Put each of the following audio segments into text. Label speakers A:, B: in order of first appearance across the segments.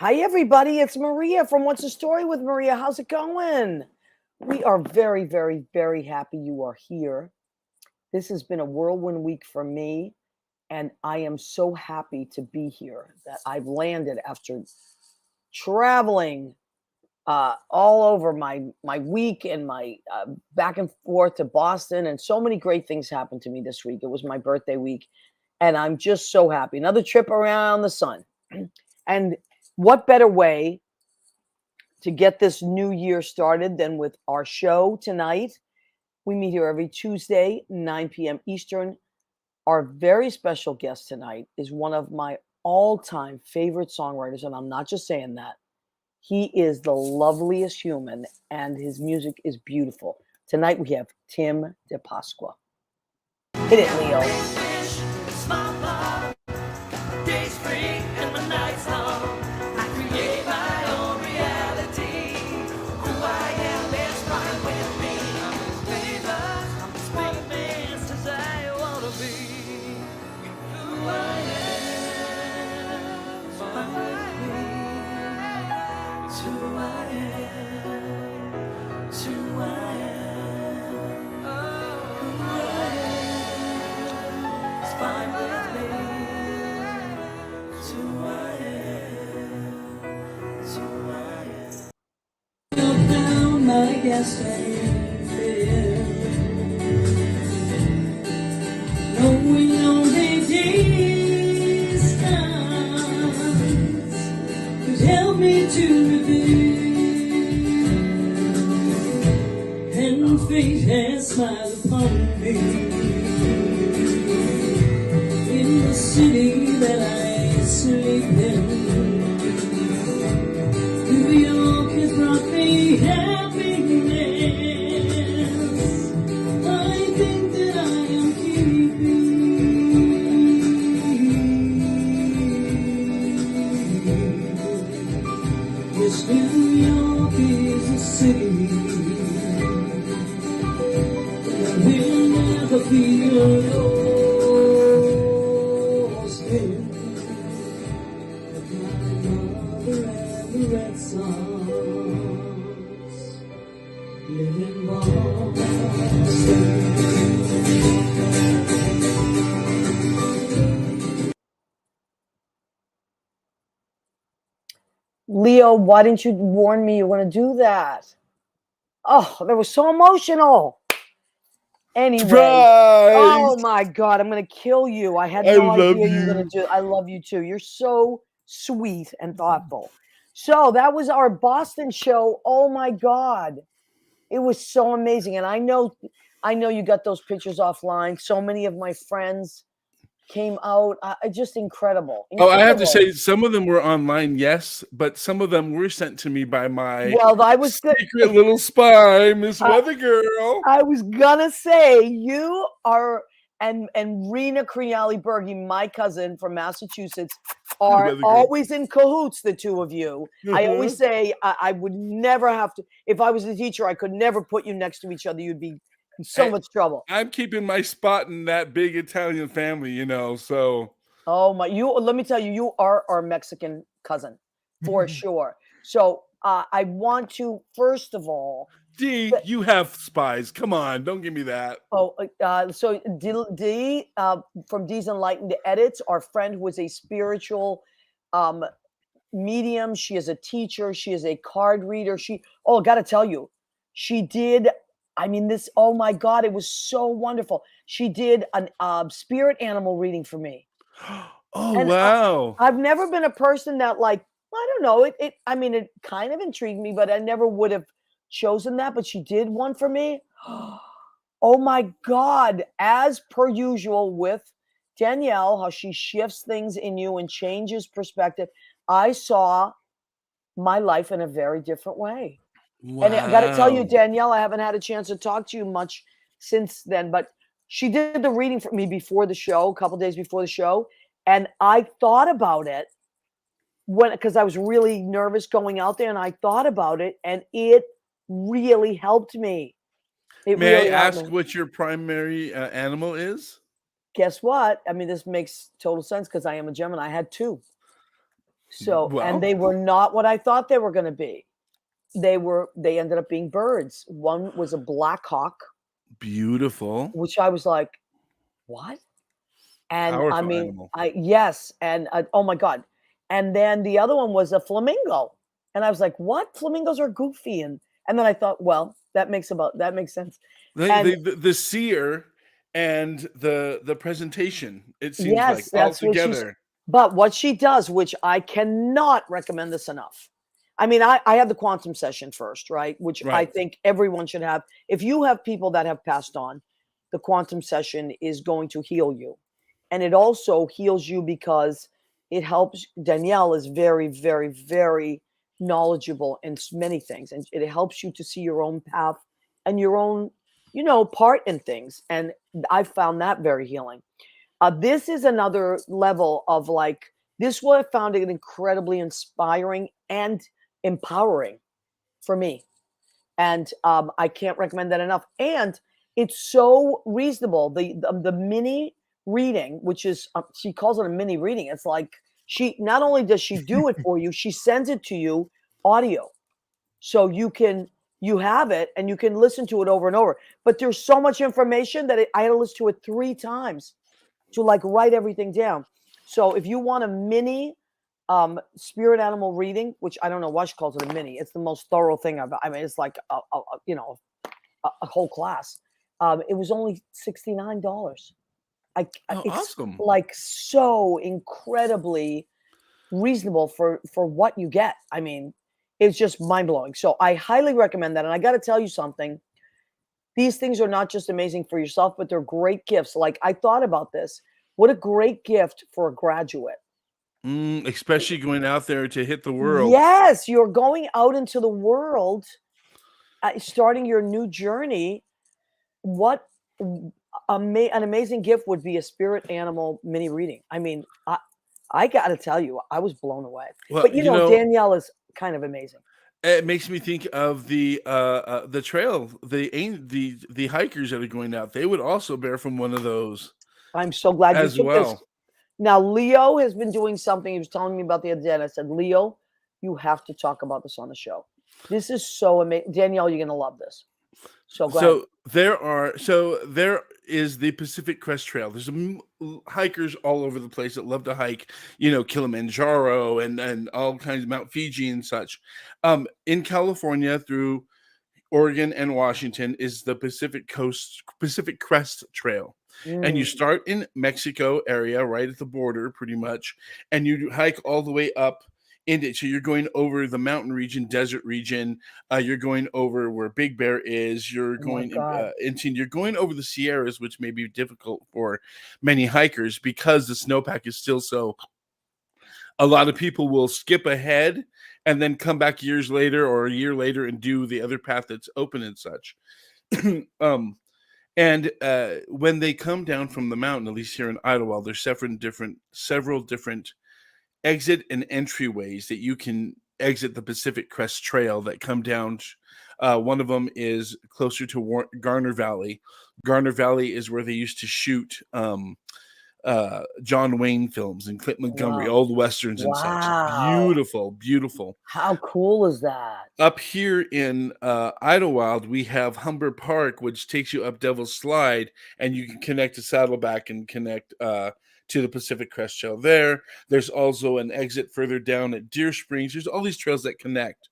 A: Hi, everybody. It's Maria from What's the Story with Maria. How's it going? We are very, very, very happy you are here. This has been a whirlwind week for me, and I am so happy to be here that I've landed after traveling all over my week and my back and forth to Boston, and so many great things happened to me this week. It was my birthday week, and I'm just so happy. Another trip around the sun, and what better way to get this new year started than with our show tonight? We meet here every Tuesday, 9 p.m. Eastern. Our very special guest tonight is one of my all-time favorite songwriters, and I'm not just saying that. He is the loveliest human, and his music is beautiful. Tonight we have Tim de Pasqua. Hit it, Leo.
B: Yes, knowing only distance could help me to reveal, and fate has smiled upon me in the city that I sleep in. New York has brought me happiness. I think that I am keeping. Yes, New York is a city that will never be lost in. But my mother and the Red Sox live in Boston.
A: Leo, why didn't you warn me you were going to do that? Oh, that was so emotional. Anyway, oh
C: Surprise!
A: my God, I'm going to kill you. I had
C: I
A: no
C: love
A: idea you were going
C: you.
A: to do. I love you too. You're so sweet and thoughtful. So that was our Boston show. Oh my God. It was so amazing. And I know you got those pictures offline. So many of my friends came out. Just incredible.
C: Oh, I have to
A: Incredible.
C: say, some of them were online, yes, but some of them were sent to me by my
A: Well, I was good.
C: secret little spy, Miss Weather Girl.
A: I was gonna say you are, and Rena Creali Berge, my cousin from Massachusetts, are
C: Weather Girl.
A: always in cahoots. The two of you. I always say I would never have to. If I was a teacher, I could never put you next to each other. You'd be in so
C: Hey,
A: much trouble.
C: I'm keeping my spot in that big Italian family, so.
A: Oh my! Let me tell you, you are our Mexican cousin for sure. So I want to first of all.
C: D, you have spies. Come on, don't give me that.
A: Oh, so D from D's Enlightened Edits, our friend who is a spiritual um, medium. She is a teacher. She is a card reader. I got to tell you, she did. I mean, oh my God, it was so wonderful. She did an spirit animal reading for me.
C: Oh,
A: And
C: wow.
A: I've never been a person that, like, I don't know, I mean, it kind of intrigued me, but I never would have chosen that. But she did one for me. Oh my God, as per usual with Danielle, how she shifts things in you and changes perspective. I saw my life in a very different way. And I got to tell you,
C: Wow.
A: Danielle, I haven't had a chance to talk to you much since then, but she did the reading for me before the show, a couple days before the show. And I thought about it because I was really nervous going out there, and I thought about it, and it really helped me. It
C: May I
A: really helped
C: ask
A: me.
C: what your primary animal is?
A: Guess what? I mean, this makes total sense because I am a Gemini. I had two. So, and
C: Well,
A: they were not what I thought they were going to be. They ended up being birds. One was a black hawk,
C: beautiful,
A: which I was like, what? And I
C: powerful
A: mean,
C: animal.
A: yes, and oh my god. And then the other one was a flamingo. And I was like, what? Flamingos are goofy. And then I thought, well, that makes sense. And
C: The seer and the presentation, it seems like
A: yes,
C: all
A: that's what she's,
C: together.
A: but what she does, which I cannot recommend this enough. I mean, I had the quantum session first, right? Which I
C: Right.
A: think everyone should have. If you have people that have passed on, the quantum session is going to heal you. And it also heals you because it helps. Danielle is very, very, very knowledgeable in many things, and it helps you to see your own path and your own, part in things. And I found that very healing. This is another level of like, this what I found it incredibly inspiring and empowering for me. And I can't recommend that enough. And it's so reasonable. The mini reading, which is she calls it a mini reading. It's like she not only does she do it for you, she sends it to you audio, so you have it and you can listen to it over and over. But there's so much information that I had to listen to it 3 times to like write everything down. So if you want a mini spirit animal reading, which I don't know why she calls it a mini, it's the most thorough thing I mean, it's like a whole class. It was only $69.
C: Oh,
A: It's
C: awesome.
A: like so incredibly reasonable for what you get. I mean, it's just mind blowing. So I highly recommend that. And I got to tell you something. These things are not just amazing for yourself, but they're great gifts. Like I thought about this. What a great gift for a graduate.
C: Especially going out there to hit the world.
A: Yes, you're going out into the world, starting your new journey. What an amazing gift would be a spirit animal mini reading. I mean, I got to tell you, I was blown away.
C: Well,
A: But Danielle is kind of amazing.
C: it makes me think of the trail, the hikers that are going out. They would also bear from one of those
A: I'm so glad you
C: as
A: took this.
C: well.
A: Now, Leo has been doing something. He was telling me about the other day, and I said, Leo, you have to talk about this on the show. This is so amazing. Danielle, you're going to love this. So go ahead.
C: There is the Pacific Crest Trail. There's hikers all over the place that love to hike, Kilimanjaro and all kinds of Mount Fiji and such. In California through Oregon and Washington is the Pacific Crest Trail. And you
A: Mm,
C: start in Mexico area, right at the border, pretty much, and you hike all the way up into. So you're going over the mountain region, desert region. You're going over where Big Bear is. You're
A: oh my
C: going
A: God.
C: you're going over the Sierras, which may be difficult for many hikers because the snowpack is still so. A lot of people will skip ahead and then come back years later or a year later and do the other path that's open and such. um, and when they come down from the mountain, at least here in Idlewild, there's several different exit and entryways that you can exit the Pacific Crest Trail that come down. One of them is closer to Garner Valley. Garner Valley is where they used to shoot John Wayne films and Clint Montgomery,
A: Wow.
C: old westerns and such.
A: Wow.
C: Beautiful, beautiful.
A: How cool is that?
C: Up here in Idlewild, we have Humber Park, which takes you up Devil's Slide, and you can connect to Saddleback and connect to the Pacific Crest Trail there. There's also an exit further down at Deer Springs. There's all these trails that connect.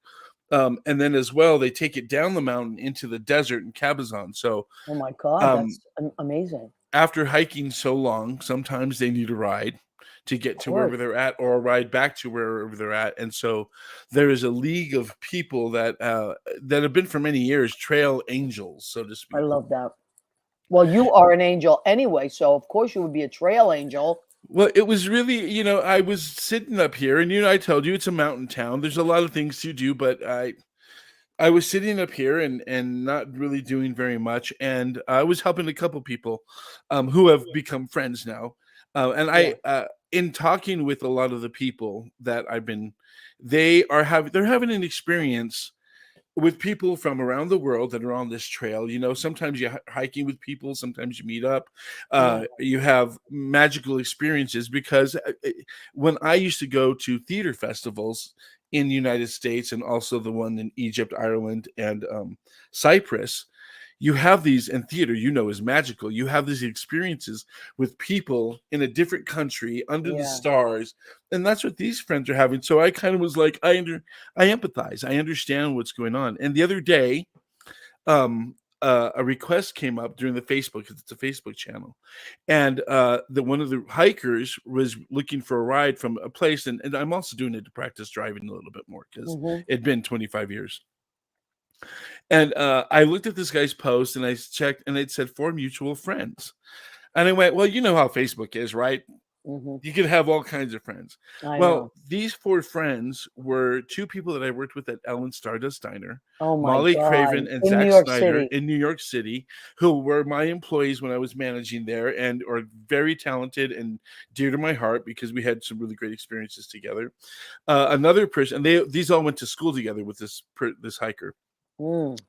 C: And then as well, they take it down the mountain into the desert in Cabazon. So
A: Oh my God,
C: um,
A: that's amazing.
C: after hiking so long, sometimes they need a ride to
A: Of
C: get to
A: course.
C: wherever they're at or a ride back to wherever they're at. And so there is a league of people that have been for many years trail angels, so to
A: I
C: speak.
A: love that. Well, you are an angel anyway, so of course you would be a trail angel.
C: Well, it was really, I was sitting up here and I told you it's a mountain town. There's a lot of things to do, but I was sitting up here and not really doing very much, and I was helping a couple people who have become friends now. And
A: Yeah.
C: in talking with a lot of the people that I've been, they're having an experience with people from around the world that are on this trail. Sometimes you're hiking with people, sometimes you meet up.
A: Yeah.
C: You have magical experiences because when I used to go to theater festivals in the United States and also the one in Egypt, Ireland, and Cyprus, you have these, and theater, is magical. You have these experiences with people in a different country under the
A: Yeah.
C: stars, and that's what these friends are having. So I kind of was like, I empathize. I understand what's going on. And the other day, a request came up during the Facebook, because it's a Facebook channel, and one of the hikers was looking for a ride from a place, and I'm also doing it to practice driving a little bit more because
A: Mhm.
C: it'd been 25 years. And I looked at this guy's post and I checked, and it said 4 mutual friends. And I went, well, you know how Facebook is, right?
A: Mhm.
C: You can have all kinds of friends.
A: I
C: Well,
A: know.
C: these 4 friends were 2 people that I worked with at Ellen Stardust Diner,
A: Oh my
C: Molly
A: God.
C: Craven and
A: In New
C: Zach
A: York
C: Snyder
A: City.
C: in New York City, who were my employees when I was managing there and are very talented and dear to my heart because we had some really great experiences together. Another person, and these all went to school together with this hiker.
A: Mm.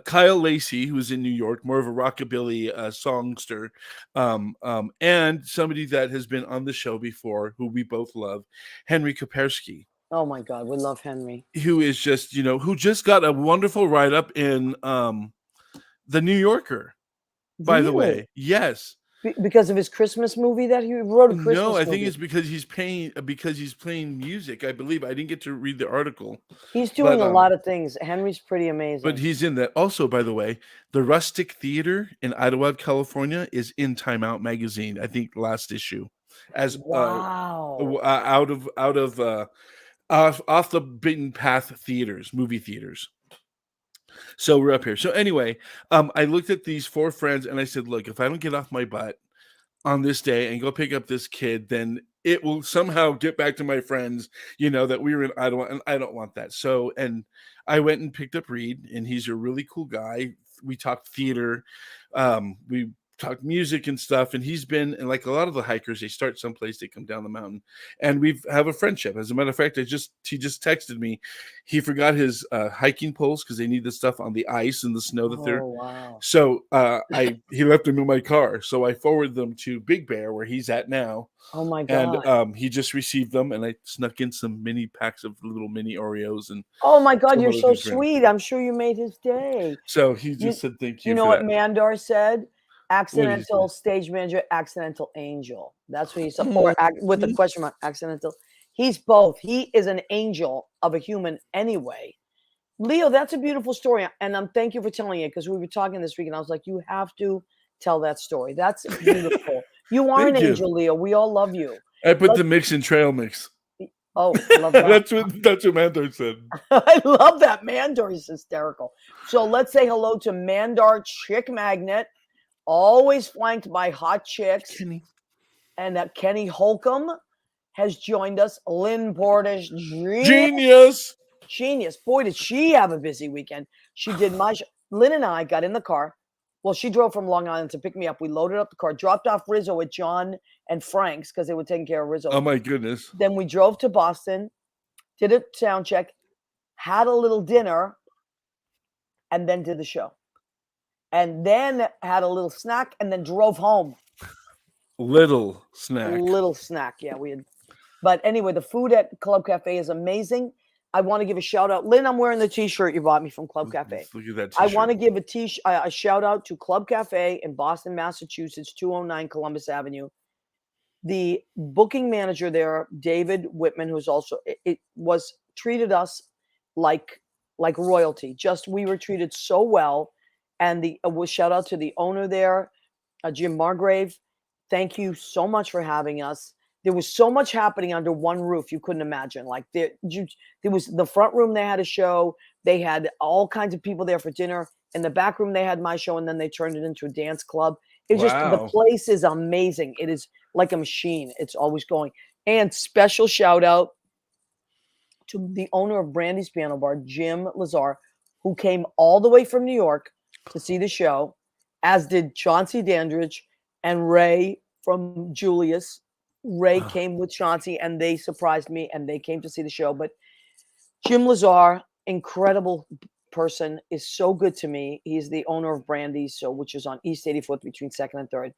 C: Kyle Lacey, who's in New York, more of a rockabilly songster, and somebody that has been on the show before, who we both love, Henry Kopersky,
A: Oh my God. We love Henry.
C: who is just, who just got a wonderful write up in the New Yorker, by the
A: Really?
C: way. Yes.
A: Because of his Christmas movie that he wrote a
C: No,
A: Christmas
C: I think
A: movie.
C: it's because he's playing music. I believe I didn't get to read the article,
A: He's
C: but
A: doing a lot of things. Henry's pretty amazing.
C: he's in that. Also, by the way, the Rustic Theater in Idlewild, California, is in Time Out magazine. I think last issue, as
A: Wow.
C: out of off the beaten path movie theaters. So we're up here. So anyway, I looked at these 4 friends and I said, look, if I don't get off my butt on this day and go pick up this kid, then it will somehow get back to my friends, that we were in Iowa, and I don't want that. So, and I went and picked up Reed, and he's a really cool guy. We talked theater, we talked music and stuff, and he's been, and like a lot of the hikers, they start someplace, they come down the mountain, and we have a friendship. As a matter of fact, he just texted me, he forgot his hiking poles because they need the stuff on the ice and the snow that they're.
A: Oh wow.
C: So he left them in my car. So I forwarded them to Big Bear, where he's at now,
A: Oh my
C: and
A: God.
C: he just received them. And I snuck in some mini packs of little mini Oreos and
A: Oh my God,
C: some
A: you're
C: other
A: so
C: things for him.
A: sweet. I'm sure you made his day.
C: So he
A: You
C: just said thank
A: you
C: you
A: know
C: for
A: what
C: that.
A: Mandar said?
C: What did he say?
A: Accidental stage manager, accidental angel. That's what he said. Or with a question mark, accidental. He's both. He is an angel of a human anyway. Leo, that's a beautiful story. And thank you for telling it because we were talking this week and I was like, you have to tell that story. That's beautiful. You are an
C: Thank you.
A: angel, Leo. We all love you.
C: I put
A: Let's,
C: the mix in trail mix.
A: oh, love that.
C: That's what Mandar said.
A: I love that. Mandar is hysterical. So let's say hello to Mandar Chick Magnet, always flanked by hot chicks.
C: Kenny.
A: And that Kenny Holcomb has joined us. Lynn Portish,
C: Genius.
A: genius. Boy, did she have a busy weekend. She did my Lynn and I got in the car. Well, she drove from Long Island to pick me up. We loaded up the car, dropped off Rizzo at John and Frank's because they were taking care of Rizzo.
C: Oh my goodness.
A: Then we drove to Boston, did a sound check, had a little dinner, and then did the show. And then had a little snack and then drove home.
C: Little snack.
A: Little snack. Yeah, we had. But anyway, the food at Club Cafe is amazing. I want to give a shout out. Lynn, I'm wearing the t-shirt you bought me from Club Cafe.
C: Look at that
A: I
C: t-shirt.
A: want to give a shout out to Club Cafe in Boston, Massachusetts, 209 Columbus Avenue. The booking manager there, David Whitman, who's also it was treated us like royalty. Just we were treated so well. And the shout out to the owner there, Jim Margrave. Thank you so much for having us. There was so much happening under one roof you couldn't imagine. Like there was the front room, they had a show. They had all kinds of people there for dinner. In the back room, they had my show, and then they turned it into a dance club. It's just the
C: Wow.
A: place is amazing. It is like a machine. It's always going. And special shout out to the owner of Brandy's Piano Bar, Jim Lazar, who came all the way from New York to see the show, as did Chauncey Dandridge and Ray from Julius. Ray came with Chauncey and they surprised me and they came to see the show. But Jim Lazar, incredible person, is so good to me. He's the owner of Brandy's, which is on East 84th between 2nd and 3rd.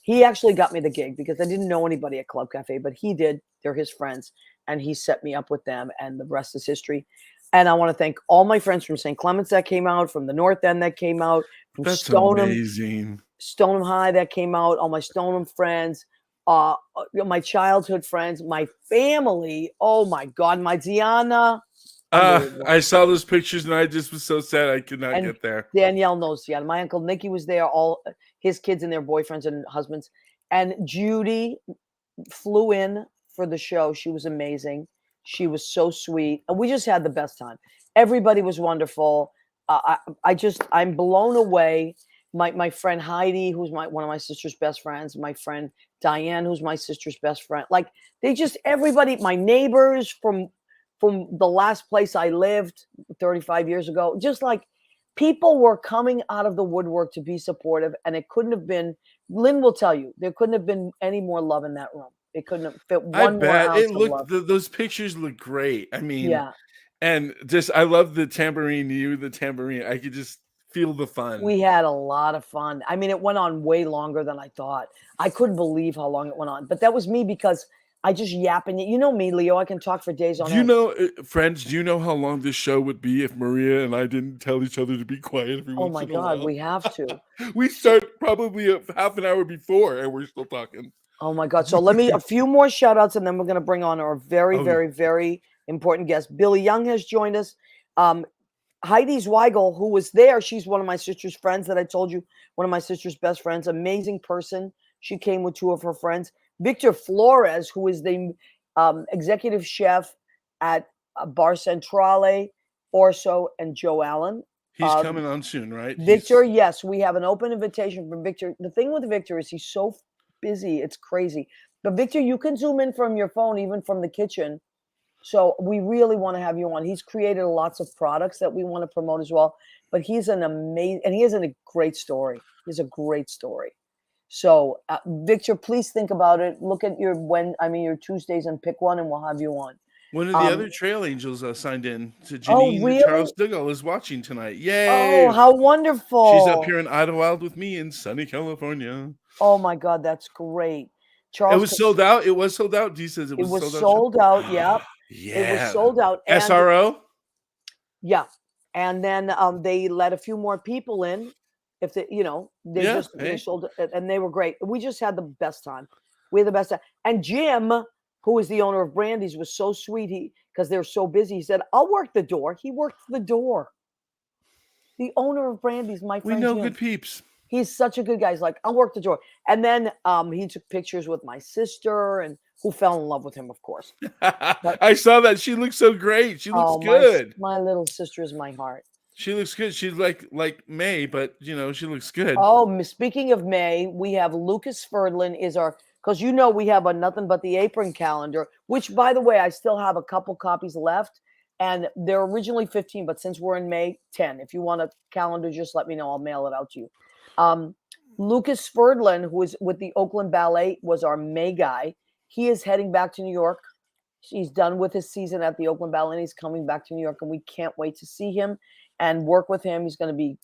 A: He actually got me the gig because I didn't know anybody at Club Cafe, but he did. They're his friends, and he set me up with them, and the rest is history. And I want to thank all my friends from St. Clements that came out, from the North End that came out, from
C: That's
A: Stoneham
C: amazing.
A: High that came out, all my Stoneham friends, my childhood friends, my family. Oh my God, my Diana. Unbelievable.
C: I saw those pictures and I just was so sad I could not
A: And
C: get there.
A: Danielle knows Diana. My uncle Nicky was there, all his kids and their boyfriends and husbands. And Judy flew in for the show. She was amazing. She was so sweet. And we just had the best time. Everybody was wonderful. I'm blown away. My friend Heidi, who's one of my sister's best friends, my friend Diane, who's my sister's best friend. Like everybody, my neighbors from the last place I lived 35 years ago, just like people were coming out of the woodwork to be supportive. And it couldn't have been, Lynn will tell you, there couldn't have been any more love in that room. It couldn't have fit
C: I
A: one more
C: bet
A: ounce
C: it
A: of
C: looked.
A: love.
C: Those pictures look great. I mean,
A: Yeah.
C: and just I love the tambourine. The tambourine. I could just feel the fun.
A: We had a lot of fun. I mean, it went on way longer than I thought. I couldn't believe how long it went on. But that was me because I just yapping. You know me, Leo. I can talk for days on
C: Do you
A: end.
C: know, friends? Do you know how long this show would be if Maria and I didn't tell each other to be quiet every
A: Oh
C: once
A: my
C: in a
A: God,
C: while?
A: we have to.
C: We start probably a half an hour before, and we're still talking.
A: Oh my God. So let me, a few more shout outs, and then we're going to bring on our very,
C: Oh.
A: very, very important guest. Billy Young has joined us. Heidi Zweigel, who was there, she's one of my sister's friends that I told you, one of my sister's best friends, amazing person. She came with two of her friends. Victor Flores, who is the executive chef at Bar Centrale, Orso, and Joe Allen.
C: He's coming on soon, right?
A: Victor, yes, we have an open invitation from Victor. The thing with Victor is he's so busy, it's crazy. But Victor, you can zoom in from your phone, even from the kitchen. So we really want to have you on. He's created lots of products that we want to promote as well. But he's an amazing, and he has a great story. He's a great story. So Victor, please think about it. Look at your Tuesdays and pick one, and we'll have you on.
C: One of the other Trail Angels signed in to
A: Oh,
C: Janine.
A: really?
C: Charles Dugal is watching tonight. Yay!
A: Oh, how wonderful!
C: She's up here in Idlewild with me in sunny California.
A: Oh my God, that's great. Charles,
C: it was sold out. It was sold out. Dee says it was
A: sold out. Yeah.
C: Yeah.
A: It was sold out.
C: And, SRO?
A: Yeah. And then they let a few more people in. If they, they sold it, and they were great. We just had the best time. We had the best time. And Jim, who is the owner of Brandy's, was so sweet. Because they're so busy, he said, "I'll work the door." He worked the door. The owner of Brandy's, my friend.
C: We know
A: Jim.
C: Good peeps.
A: He's such a good guy. He's like, "I'll work the door." And then he took pictures with my sister, and who fell in love with him, of course.
C: But, I saw that. She looks so great. She looks good.
A: My little sister is my heart.
C: She looks good. She's like May, but she looks good.
A: Oh, speaking of May, we have Lucas Ferdlin is our, because we have a Nothing But the Apron calendar, which, by the way, I still have a couple copies left, and they're originally 15, but since we're in May, 10. If you want a calendar, just let me know. I'll mail it out to you. Lucas Ferdlin, who is with the Oakland Ballet, was our May guy. He is heading back to New York. He's done with his season at the Oakland Ballet, and he's coming back to New York, and we can't wait to see him and work with him. He's going to be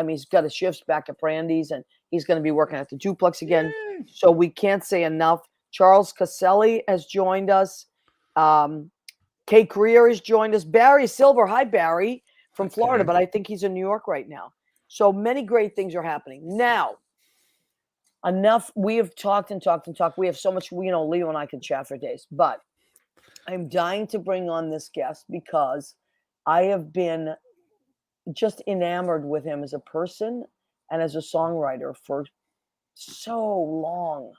A: he's got his shifts back at Brandy's, and he's going to be working at the Duplex again. Yay. So we can't say enough. Charles Caselli has joined us. Kate Greer has joined us. Barry Silver. Hi, Barry, from Florida, but I think he's in New York right now. So many great things are happening. Now, enough. We have talked and talked and talked. We have so much, Leo and I can chat for days, but I'm dying to bring on this guest because I have been just enamored with him as a person and as a songwriter for so long.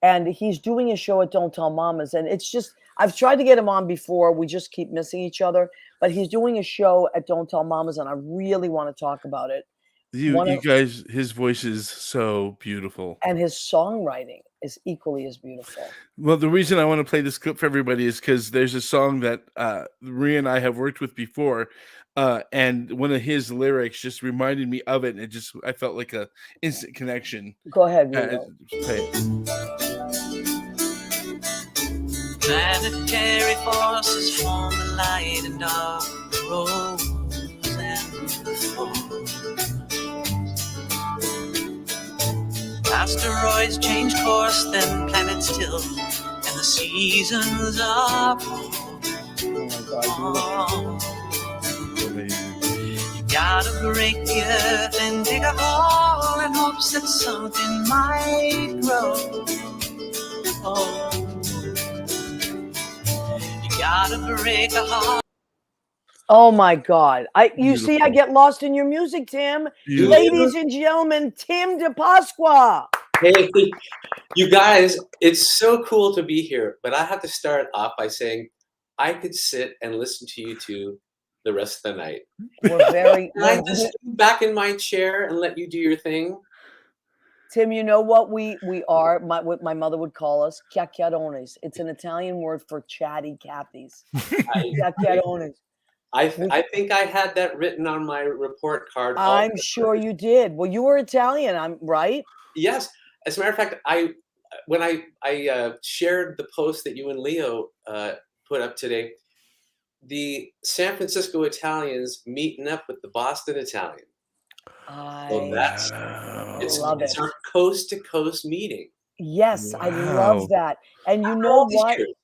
A: And he's doing a show at Don't Tell Mamas. And it's just, I've tried to get him on before. We just keep missing each other. But he's doing a show at Don't Tell Mamas, and I really want to talk about it.
C: You guys, his voice is so beautiful.
A: And his songwriting is equally as beautiful.
C: Well, the reason I want to play this clip for everybody is because there's a song that Maria and I have worked with before. And one of his lyrics just reminded me of it. And I felt like a instant connection.
A: Go ahead, Leo.
C: Play it.
B: Planetary forces form the light and dark, the rose and the fall. Asteroids change course, then planets tilt, and the seasons are full. You gotta break the earth and dig a hole in hopes that something might grow. You gotta break a heart.
A: Oh my God. You see, I
C: Beautiful.
A: get lost in your music, Tim.
C: Beautiful.
A: Ladies and gentlemen, Tim de Pasqua.
D: Hey, you guys, it's so cool to be here, but I have to start off by saying I could sit and listen to you two the rest of the night.
A: We're very
D: Can I just sit back in my chair and let you do your thing?
A: Tim, you know what we are? What my mother would call us chiacchierones. It's an Italian word for chatty Cathys. Chiacchierones.
D: I think I had that written on my report card.
A: I'm sure you did. Well, you were Italian, I'm right?
D: Yes. As a matter of fact, when I shared the post that you and Leo put up today, the San Francisco Italians meeting up with the Boston Italian. So that's
A: love it.
D: It's our coast to coast meeting.
A: Yes, I
C: Wow.
A: love that. And you
D: After
A: know
D: all these
A: what?
D: years.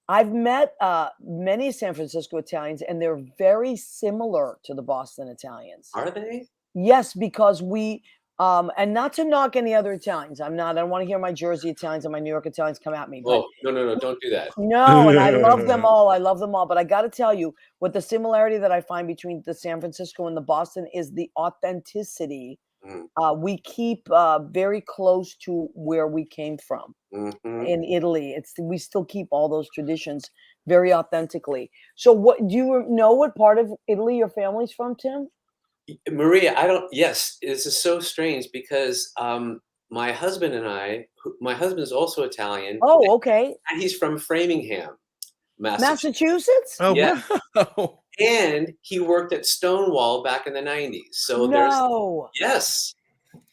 A: I've met many San Francisco Italians, and they're very similar to the Boston Italians.
D: Are they?
A: Yes, because we and not to knock any other Italians. I don't want to hear my Jersey Italians and my New York Italians come at me. But
D: Oh, no, don't do that.
A: no, and I love them all. I love them all. But I got to tell you, what the similarity that I find between the San Francisco and the Boston is the authenticity. We keep very close to where we came from in Italy. We still keep all those traditions very authentically. So, what do you know? What part of Italy your family's from, Tim?
D: Maria, yes, this is so strange because my husband and my husband is also Italian.
A: Oh, okay.
D: And he's from Framingham,
A: Massachusetts?
C: Oh,
D: Yeah.
C: wow.
D: And he worked at Stonewall back in the 90s. So
A: No.
D: yes.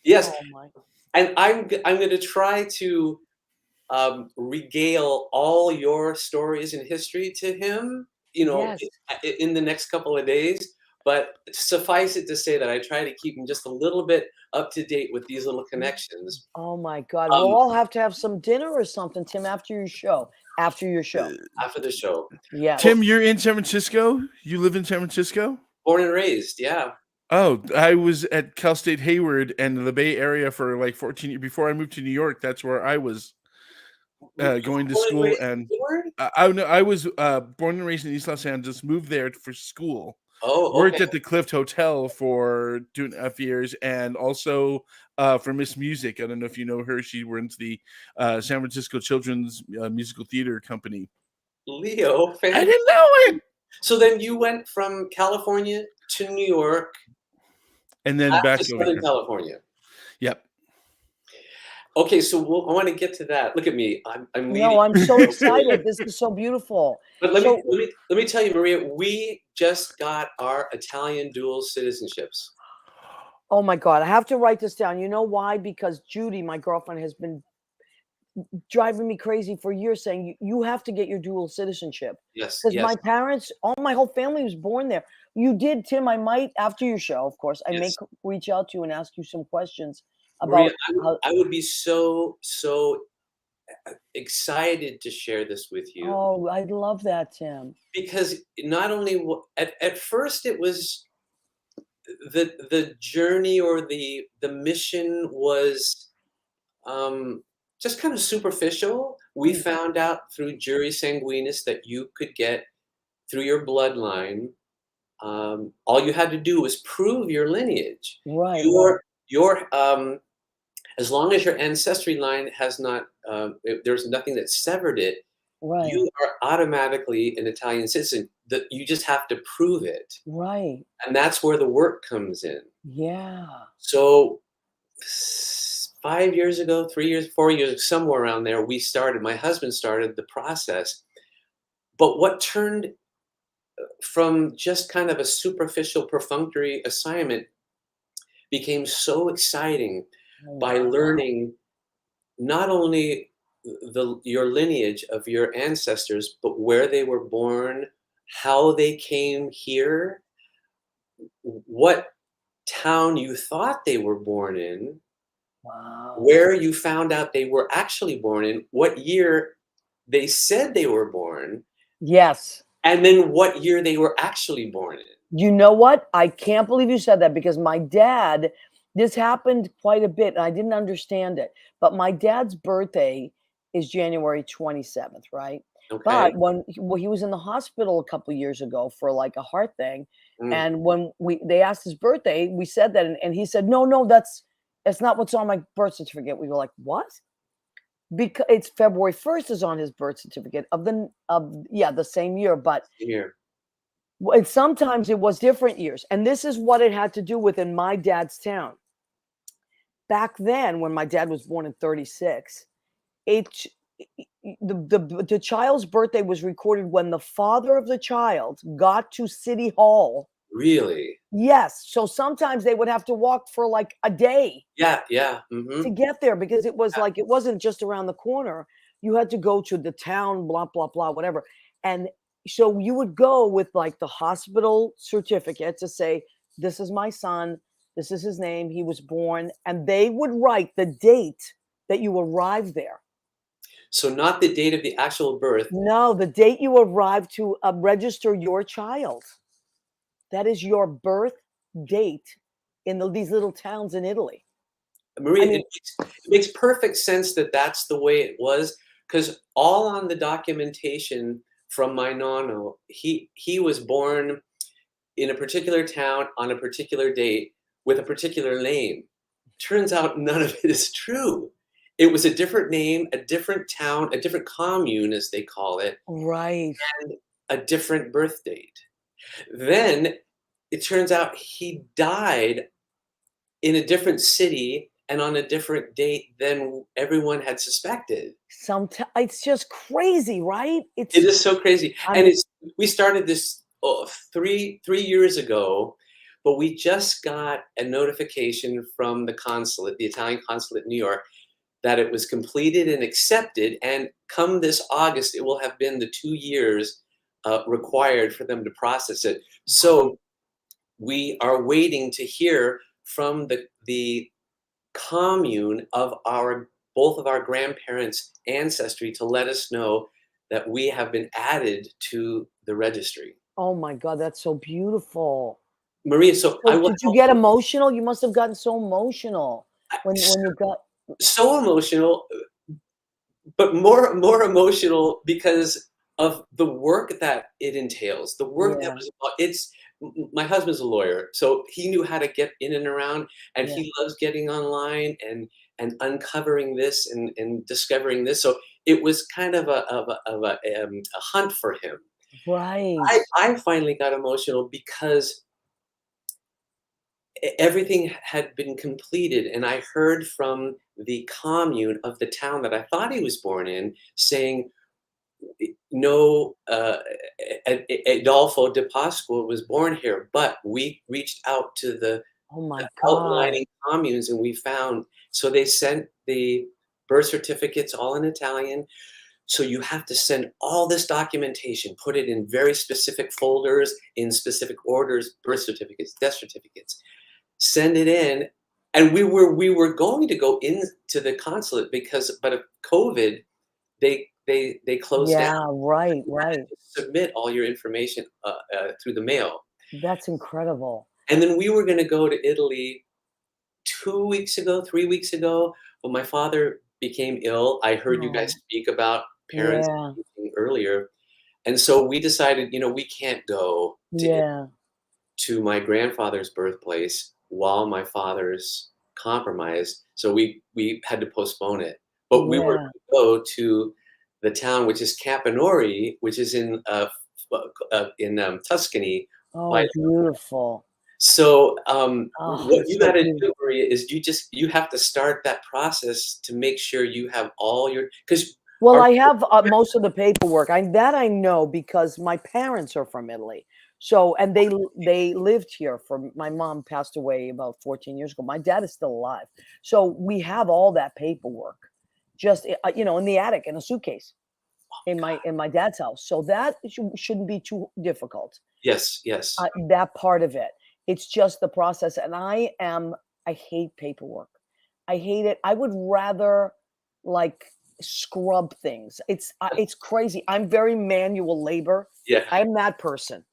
A: Oh my.
D: And I'm going to try to regale all your stories and history to him,
A: Yes.
D: in the next couple of days. But suffice it to say that I try to keep him just a little bit up to date with these little connections.
A: Oh my God. We'll all have to have some dinner or something, Tim, after your show. After your show.
D: After the show.
A: Yeah.
C: Tim, you're in San Francisco? You live in San Francisco?
D: Born and raised, yeah.
C: Oh, I was at Cal State Hayward and the Bay Area for like 14 years. Before I moved to New York, that's where I was going to school. And I was born and raised in East Los Angeles, moved there for school.
D: Oh, okay.
C: Worked at the Clift Hotel for 2.5 years, and also for Miss Music. I don't know if you know her. She runs the San Francisco Children's Musical Theater Company.
D: Leo,
C: I didn't know it.
D: So then you went from California to New York,
C: and then back
D: to
C: over
D: Southern
C: here.
D: California.
C: Yep.
D: Okay, so I want to get to that. Look at me. I'm leading.
A: No, I'm so excited. This is so beautiful.
D: But let me tell you, Maria, we just got our Italian dual citizenships.
A: Oh my God. I have to write this down. You know why? Because Judy, my girlfriend, has been driving me crazy for years saying you have to get your dual citizenship.
D: Yes.
A: Because my parents, my whole family was born there. You did, Tim. I might, after your show, of course, I may reach out to you and ask you some questions about
D: Maria, I would be so excited to share this with you.
A: Oh, I'd love that, Tim.
D: Because not only at first it was the journey or the mission was just kind of superficial. We found out through juris sanguinis that you could get through your bloodline. All you had to do was prove your lineage.
A: Right.
D: Your as long as your ancestry line has not, there's nothing that severed it,
A: right.
D: You are automatically an Italian citizen. That you just have to prove it.
A: Right.
D: And that's where the work comes in.
A: Yeah.
D: So 5 years ago, 3 years, 4 years, somewhere around there, my husband started the process. But what turned from just kind of a superficial, perfunctory assignment became so exciting by learning not only your lineage of your ancestors, but where they were born, how they came here, what town you thought they were born in,
A: Wow.
D: where you found out they were actually born in, what year they said they were born,
A: Yes.
D: and then what year they were actually born in.
A: You know what? I can't believe you said that because my dad, this happened quite a bit and I didn't understand it. But my dad's birthday is January 27th, right?
D: Okay.
A: But when he was in the hospital a couple years ago for like a heart thing,
D: Mm,
A: and when they asked his birthday, we said that, and he said, "No, no, that's not what's on my birth certificate." We were like, "What?" Because it's February 1st is on his birth certificate the same year, but
D: here.
A: and sometimes it was different years. And this is what it had to do with in my dad's town. Back then, when my dad was born in 36, it the child's birthday was recorded when the father of the child got to City Hall.
D: Really?
A: Yes. So sometimes they would have to walk for like a day
D: Yeah, yeah. Hmm.
A: to get there because it was like it wasn't just around the corner. You had to go to the town, blah, blah, blah, whatever. And so you would go with like the hospital certificate to say, this is my son, this is his name, he was born, and they would write the date that you arrived there.
D: So not the date of the actual birth.
A: No, the date you arrived to register your child. That is your birth date in these little towns in Italy. I
D: Maria,
A: mean,
D: it makes perfect sense that that's the way it was, because all on the documentation from my nonno, he was born in a particular town on a particular date with a particular name. Turns out none of it is true. It was a different name, a different town, a different commune, as they call it,
A: right.
D: and a different birth date. Then it turns out he died in a different city and on a different date than everyone had suspected.
A: Sometimes it's just crazy, right?
D: It is so crazy,
A: I
D: and
A: mean,
D: it's we started this, 3 years ago, but we just got a notification from the consulate, the Italian consulate in New York, that it was completed and accepted, and come this August, it will have been the 2 years, required for them to process it. So, we are waiting to hear from the commune of our both of our grandparents' ancestry to let us know that we have been added to the registry.
A: oh my God, that's so beautiful.
D: Maria, so I
A: So
D: was
A: did you get emotional? You must have gotten so emotional
D: so,
A: when you got
D: so emotional, but more emotional because of the work that it entails. The work that
A: yeah,
D: was it's my husband's a lawyer, so he knew how to get in and around, and
A: yeah.
D: he loves getting online and uncovering this and discovering this. So it was kind of a hunt for him.
A: Right.
D: I finally got emotional because everything had been completed, and I heard from the commune of the town that I thought he was born in saying, no, Adolfo de Pasqua was born here, but we reached out to
A: Oh my
D: the
A: God.
D: outlying communes and we found, so they sent the birth certificates all in Italian. So you have to send all this documentation, put it in very specific folders, in specific orders, birth certificates, death certificates, send it in. And we were going to go into the consulate but of COVID, they closed down.
A: Yeah, right,
D: You had
A: right.
D: to submit all your information through the mail.
A: That's incredible.
D: And then we were going to go to Italy 2 weeks ago, 3 weeks ago, but my father became ill. I heard you guys
A: Oh,
D: speak about parents
A: yeah,
D: earlier, and so we decided, we can't go
A: yeah,
D: to my grandfather's birthplace while my father's compromised. So we had to postpone it. But we were
A: yeah.
D: to go to the town, which is Caponori, which is in Tuscany. By
A: Oh, beautiful.
D: so
A: Oh,
D: what
A: it's
D: you
A: so
D: got to do,
A: beautiful.
D: Maria, is you have to start that process to make sure you have all your because
A: Well,
D: our
A: I have most of the paperwork. I know because my parents are from Italy. So, and they lived here for my mom passed away about 14 years ago. My dad is still alive. So we have all that paperwork. just in the attic in a suitcase in my dad's house. So that shouldn't be too difficult.
D: Yes, yes.
A: That part of it. It's just the process. And I hate paperwork. I hate it. I would rather like scrub things. It's crazy. I'm very manual labor.
D: Yeah.
A: I'm that person.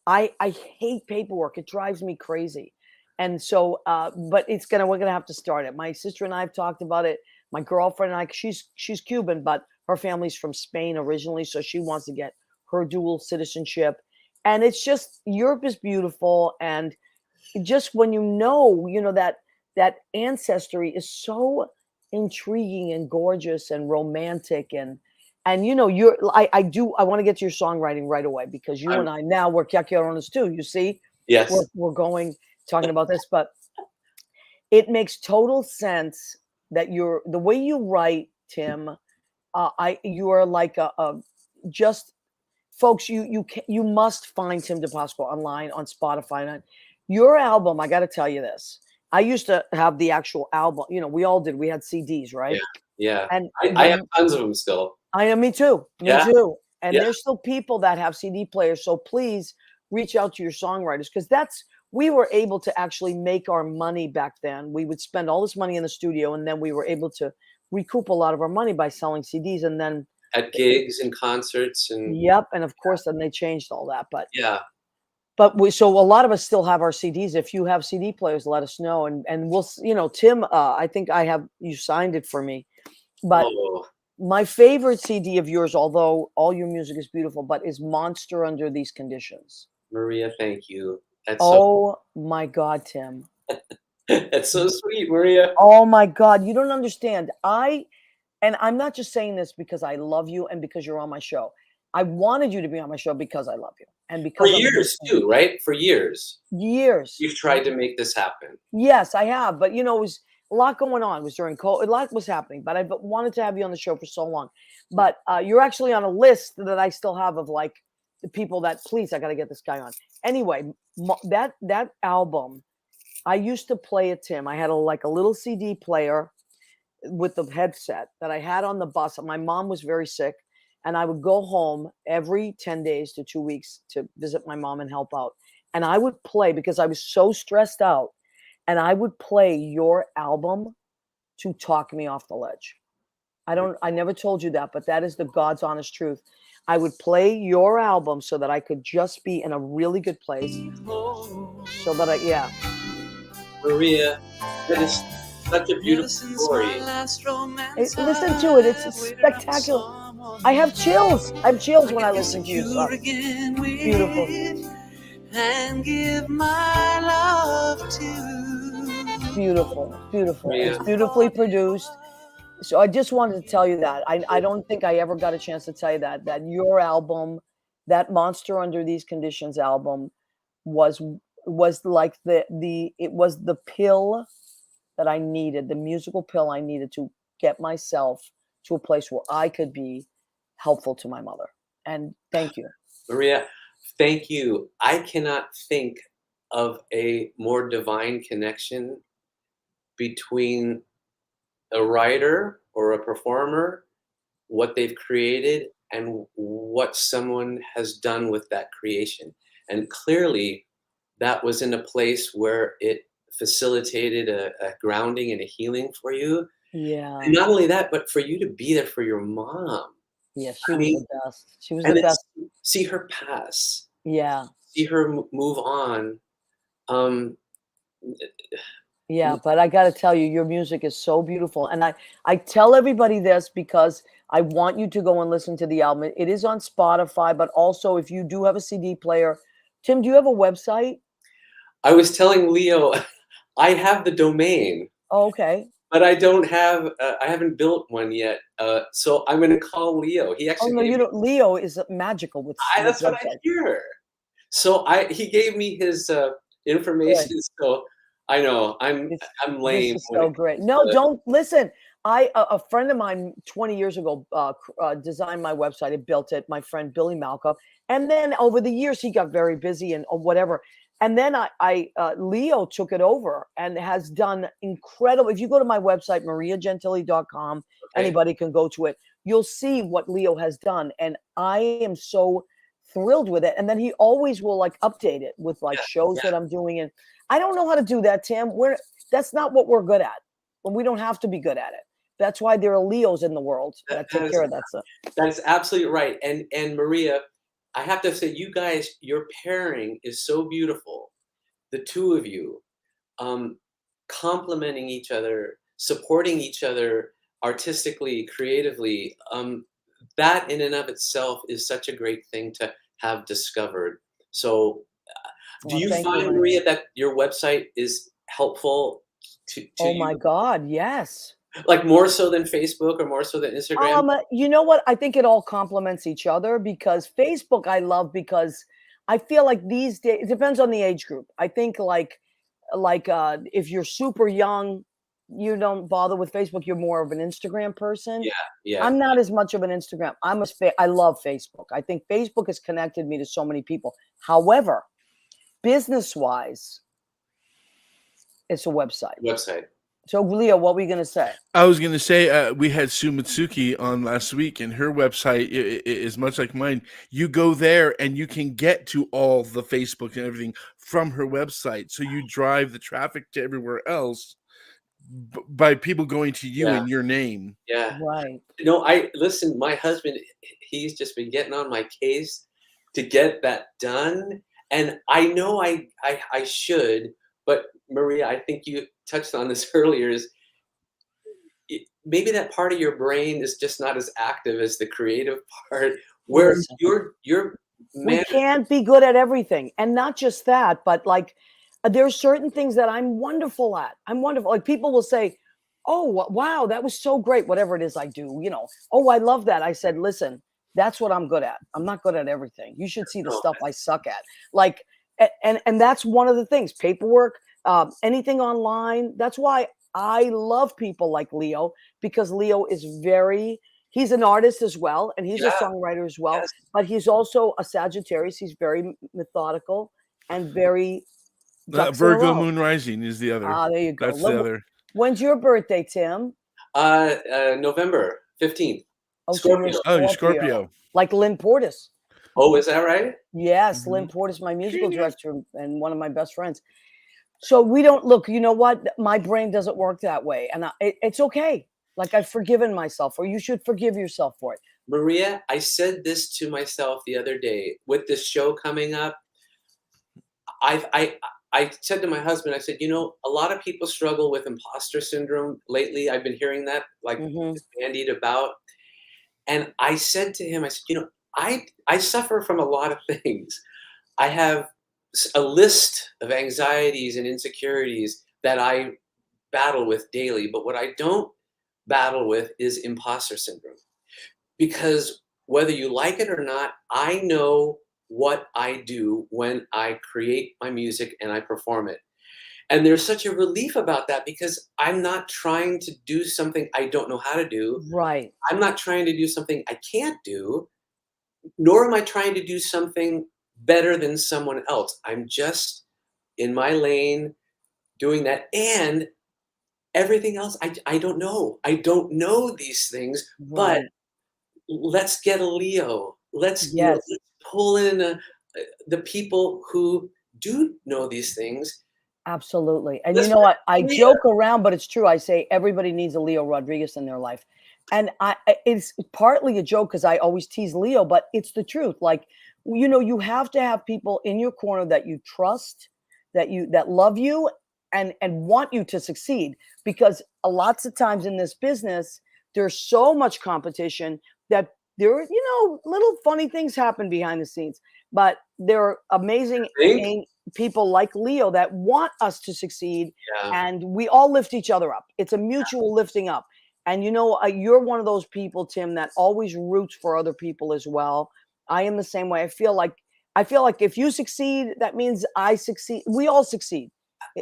A: I hate paperwork. It drives me crazy. And so, but we're gonna have to start it. My sister and I have talked about it. My girlfriend and I, she's Cuban, but her family's from Spain originally, so she wants to get her dual citizenship. And it's just Europe is beautiful, and just when that ancestry is so intriguing and gorgeous and romantic and I want to get to your songwriting right away because you and I now we're Caquiarones too. You see,
D: Yes.
A: we're talking about this, but it makes total sense that the way you write, Tim. You are like just folks. You must find Tim DePasqua online on Spotify. Your album, I got to tell you this. I used to have the actual album. We all did. We had CDs, right?
D: Yeah.
A: And
D: I have tons of them still.
A: Me too. Me too. And
D: Yeah.
A: there's still people that have CD players. So please reach out to your songwriters because we were able to actually make our money back then. We would spend all this money in the studio and then we were able to recoup a lot of our money by selling CDs and then
D: at gigs and concerts and
A: yep. And of course, then they changed all that. But
D: yeah.
A: But so a lot of us still have our CDs. If you have CD players, let us know. And we'll, Tim, I think you signed it for me. But my favorite CD of yours, although all your music is beautiful, but is Monster Under These Conditions.
D: Maria, thank you.
A: My God, Tim.
D: That's so sweet, Maria.
A: Oh my God. You don't understand. And I'm not just saying this because I love you and because you're on my show. I wanted you to be on my show because I love you. And because
D: for years too, right? For years. You've tried to make this happen.
A: Yes, I have. But it was a lot going on. It was during COVID. A lot was happening. But I wanted to have you on the show for so long. But you're actually on a list that I still have of like the people that please, I got to get this guy on. Anyway, that album, I used to play it, Tim. I had a little CD player with the headset that I had on the bus. My mom was very sick. And I would go home every 10 days to 2 weeks to visit my mom and help out. And I would play because I was so stressed out. And I would play your album to talk me off the ledge. I never told you that, but that is the God's honest truth. I would play your album so that I could just be in a really good place. So that
D: Maria, that is such a beautiful story.
A: Listen to it. It's spectacular. I have chills. I have chills when I listen to you. Beautiful.
B: And give my love to.
A: Beautiful.
D: Yeah.
A: It's beautifully produced. So I just wanted to tell you that. I don't think I ever got a chance to tell you that your album, that Monster Under These Conditions album was like it was the pill that I needed, the musical pill I needed to get myself to a place where I could be helpful to my mother. And thank you.
D: Maria, thank you. I cannot think of a more divine connection between a writer or a performer, what they've created, and what someone has done with that creation. And clearly, that was in a place where it facilitated a grounding and a healing for you.
A: Yeah.
D: And not only that, but for you to be there for your mom.
A: Yeah, she was the best. She was the best.
D: See her pass.
A: Yeah.
D: See her move on.
A: Yeah, but I got to tell you, your music is so beautiful. And I tell everybody this because I want you to go and listen to the album. It is on Spotify, but also if you do have a CD player. Tim, do you have a website?
D: I was telling Leo, I have the domain.
A: Oh, okay.
D: But I don't have. I haven't built one yet. So I'm going to call Leo. He actually.
A: Oh no, you don't. Leo is magical with.
D: That's what I hear. So he gave me his information. Good. So I know I'm lame.
A: This is so great. No, don't listen. A friend of mine 20 years ago designed my website and built it. My friend Billy Malcolm, and then over the years he got very busy and whatever. And then Leo took it over and has done incredible. If you go to my website, mariagentili.com,
D: Okay.
A: anybody can go to it. You'll see what Leo has done. And I am so thrilled with it. And then he always will like update it with like
D: Yeah,
A: shows
D: yeah.
A: that I'm doing. And I don't know how to do that, Tim. That's not what we're good at. But we don't have to be good at it. That's why there are Leos in the world that take care of that stuff.
D: That is absolutely right. And Maria, I have to say, you guys, your pairing is so beautiful. The two of you, complementing each other, supporting each other artistically, creatively. That in and of itself is such a great thing to have discovered. So, do
A: Well,
D: you
A: thank you,
D: find,
A: honey.
D: Maria, that your website is helpful to
A: Oh
D: you?
A: my God, yes.
D: Like more so than Facebook or more so than Instagram?
A: You know what? I think it all complements each other because Facebook I love because I feel like these days it depends on the age group. I think if you're super young, you don't bother with Facebook. You're more of an Instagram person.
D: Yeah, yeah.
A: I'm not as much of an Instagram. I love Facebook. I think Facebook has connected me to so many people. However, business wise, it's a website.
D: Website.
A: So Leo, what were you going to say?
C: I was going to say we had Sue Mitsuki on last week, and her website is much like mine. You go there, and you can get to all the Facebook and everything from her website. So you drive the traffic to everywhere else by people going to you
D: Yeah.
C: in your name.
D: Yeah.
A: Right.
D: No, listen, my husband, he's just been getting on my case to get that done. And I know I should, but Maria, I think you touched on this earlier, is maybe that part of your brain is just not as active as the creative part, whereas
A: Listen.
D: you're
A: We can't be good at everything. And not just that, but like there are certain things that I'm wonderful at. I'm wonderful. Like people will say, oh, wow, that was so great. Whatever it is I do, oh, I love that. I said, listen, that's what I'm good at. I'm not good at everything. You should see the
D: No.
A: stuff I suck at. Like, and that's one of the things, paperwork, anything online. That's why I love people like Leo, because Leo is he's an artist as well. And he's a songwriter as well.
D: Yes.
A: But he's also a Sagittarius. He's very methodical and very
C: Virgo Moon Rising is the other.
A: Ah, there you go.
C: That's the other.
A: When's your birthday, Tim?
D: November 15th.
A: Oh,
D: Scorpio.
C: You're Scorpio.
A: Like Lynn Portis.
D: Oh, is that right?
A: Yes, Lynn Portis, my musical director and one of my best friends. So we don't look, you know what? My brain doesn't work that way. And it's okay. Like I've forgiven myself, or you should forgive yourself for it.
D: Maria, I said this to myself the other day with this show coming up. I said to my husband, I said, a lot of people struggle with imposter syndrome lately. I've been hearing that like bandied about. And I said to him, I said, I suffer from a lot of things. I have a list of anxieties and insecurities that I battle with daily. But what I don't battle with is imposter syndrome. Because whether you like it or not, I know what I do when I create my music and I perform it. And there's such a relief about that because I'm not trying to do something I don't know how to do.
A: Right.
D: I'm not trying to do something I can't do, nor am I trying to do something better than someone else. I'm just in my lane doing that. And everything else, I don't know. I don't know these things, but let's get a Leo. Let's pull in the people who do know these things.
A: Absolutely. And you know what? I joke around, but it's true. I say everybody needs a Leo Rodriguez in their life. And it's partly a joke because I always tease Leo, but it's the truth. Like, you have to have people in your corner that you trust, that love you and want you to succeed. Because lots of times in this business, there's so much competition that there are, little funny things happen behind the scenes. But there are amazing people like Leo that want us to succeed, and we all lift each other up. It's a mutual lifting up. And you're one of those people, Tim, that always roots for other people as well. I am the same way. I feel like if you succeed, that means I succeed. We all succeed.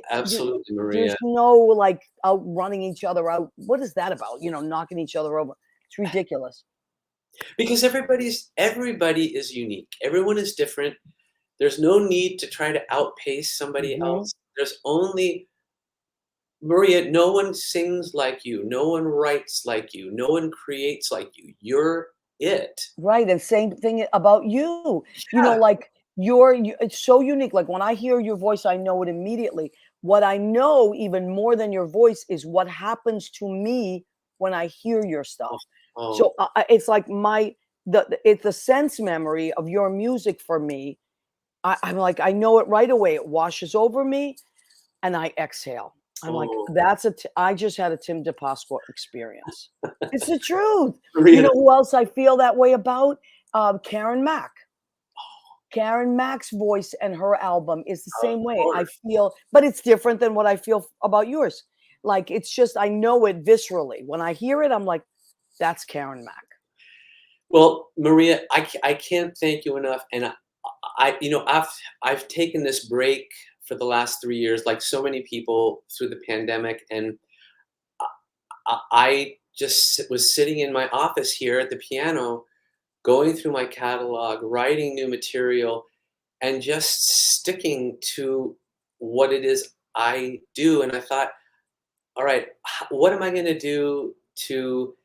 D: Absolutely, Maria.
A: There's no outrunning each other out. What is that about? Knocking each other over. It's ridiculous.
D: Because everybody is unique. Everyone is different. There's no need to try to outpace somebody
A: Mhm.
D: else. There's only Maria, no one sings like you. No one writes like you. No one creates like you. You're it.
A: Right, and same thing about you. You know,
D: Yeah.
A: like, it's so unique, like, when I hear your voice, I know it immediately. What I know even more than your voice is what happens to me when I hear your
D: Oh,
A: stuff.
D: oh,
A: So, it's like it's the sense memory of your music for me. I'm like, I know it right away. It washes over me, and I exhale. I'm like,
D: oh.
A: I just had a Tim DePasqua experience. It's the truth. You
D: Maria,
A: know who else I feel that way about? Karen Mack. Karen Mack's voice and her album is the
D: of
A: same way. I
D: course.
A: feel, but it's different than what I feel about yours. Like, it's just, I know it viscerally. When I hear it, I'm like, that's Karen Mack.
D: Well, Maria, I can't thank you enough. And I've taken this break for the last 3 years, like so many people through the pandemic, and I just was sitting in my office here at the piano, going through my catalog, writing new material, and just sticking to what it is I do. And I thought, all right, what am I going to do to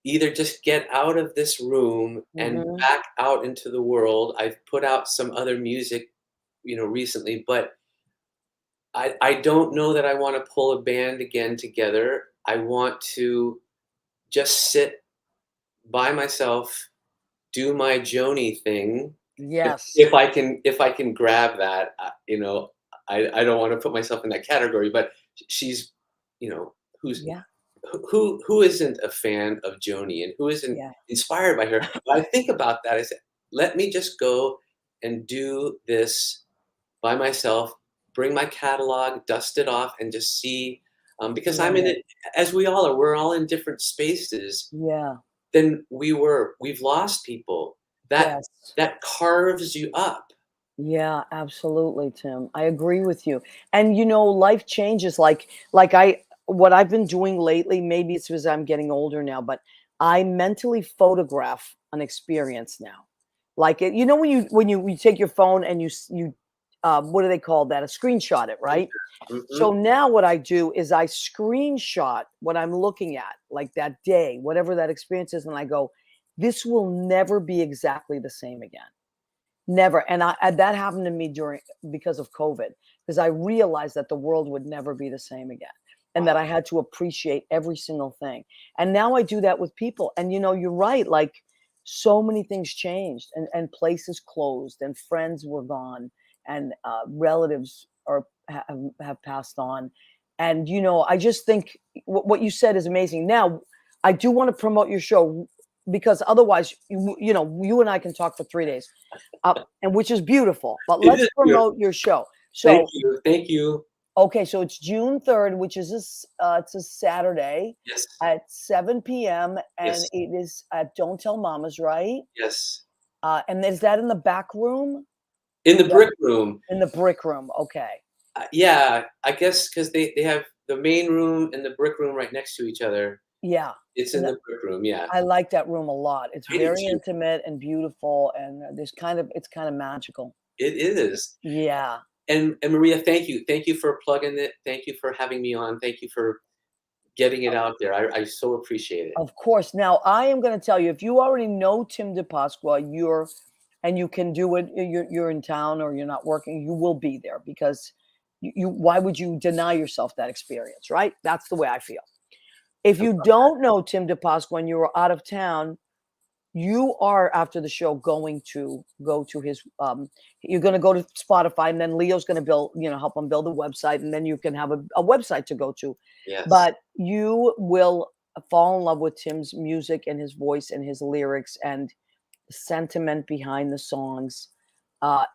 D: either just get out of this room and
A: Mhm.
D: back out into the world? I've put out some other music, recently, but I don't know that I want to pull a band again together. I want to just sit by myself, do my Joni thing. If,
A: Yes.
D: if I can grab that, I don't want to put myself in that category, but she's, who's
A: Yeah.
D: who isn't a fan of Joni and who isn't
A: Yeah.
D: inspired by her? But I think about that. I said, let me just go and do this by myself, bring my catalog, dust it off, and just see. Because I'm
A: Love
D: in
A: it.
D: it, as we all are. We're all in different spaces
A: Yeah.
D: than we were. We've lost people. That
A: Yes.
D: that carves you up.
A: Yeah, absolutely, Tim. I agree with you. And life changes. Like I what I've been doing lately, maybe it's because I'm getting older now, but I mentally photograph an experience now. Like when you take your phone and you what do they call that? A screenshot it, right?
D: Mhm.
A: So now what I do is I screenshot what I'm looking at, like that day, whatever that experience is, and I go, this will never be exactly the same again. Never. And that happened to me because of COVID, because I realized that the world would never be the same again and that
D: Wow.
A: I had to appreciate every single thing. And now I do that with people. And you're right, like so many things changed and places closed and friends were gone and relatives have passed on. And I just think what you said is amazing. Now, I do want to promote your show because otherwise, you and I can talk for 3 days and which is beautiful. But
D: It
A: let's
D: is beautiful.
A: promote your show.
D: Thank
A: So,
D: you. Thank you.
A: okay, so it's June 3rd, which is it's a Saturday
D: Yes.
A: at 7 p.m. and
D: Yes.
A: it is at Don't Tell Mamas, right?
D: Yes.
A: And is that in the back room?
D: In the
A: Is that
D: brick room.
A: in the brick room? Okay.
D: Yeah, I guess because they have the main room and the brick room right next to each other.
A: Yeah.
D: It's in
A: And
D: the brick room. Yeah.
A: I like that room a lot. It's
D: I do
A: very
D: too.
A: intimate and beautiful, and it's kind of magical.
D: It is.
A: Yeah.
D: And Maria, thank you. Thank you for plugging it. Thank you for having me on. Thank you for getting it out there. I so appreciate it.
A: Of course. Now, I am going to tell you, if you already know Tim DePasqua, and you can do it, you're in town or you're not working, you will be there because why would you deny yourself that experience, right? That's the way I feel. If you don't know Tim DePasqua and you're out of town, you are after the show going to go to his you're going to go to Spotify, and then Leo's going to help him build a website, and then you can have a website to go to,
D: Yes.
A: but you will fall in love with Tim's music and his voice and his lyrics and the sentiment behind the songs.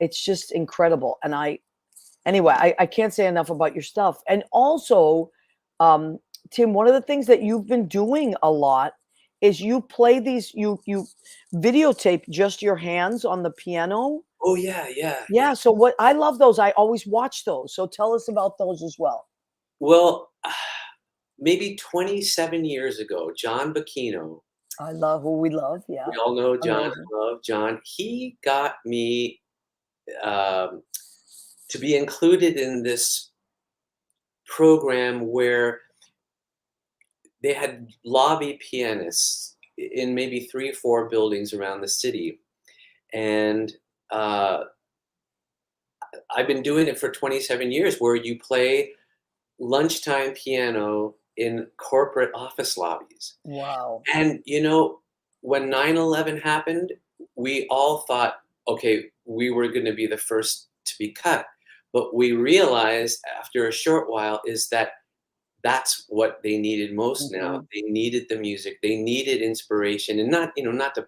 A: It's just incredible. And I can't say enough about your stuff. And also, um, Tim, one of the things that you've been doing a lot is you play these, you videotape just your hands on the piano.
D: Oh yeah, yeah, yeah.
A: Yeah. So what I love those. I always watch those. So tell us about those as well.
D: Well, maybe 27 years ago, John Bacchino,
A: I love who we love.
D: we
A: Yeah.
D: all know John and
A: Amazing.
D: love John. He got me to be included in this program where they had lobby pianists in maybe 3 or 4 buildings around the city. And uh, I've been doing it for 27 years, where you play lunchtime piano in corporate office lobbies.
A: Wow.
D: And, when 9/11 happened, we all thought, okay, we were going to be the first to be cut. But we realized after a short while is that that's what they needed most now.
A: Mhm.
D: They needed the music. They needed inspiration, and not to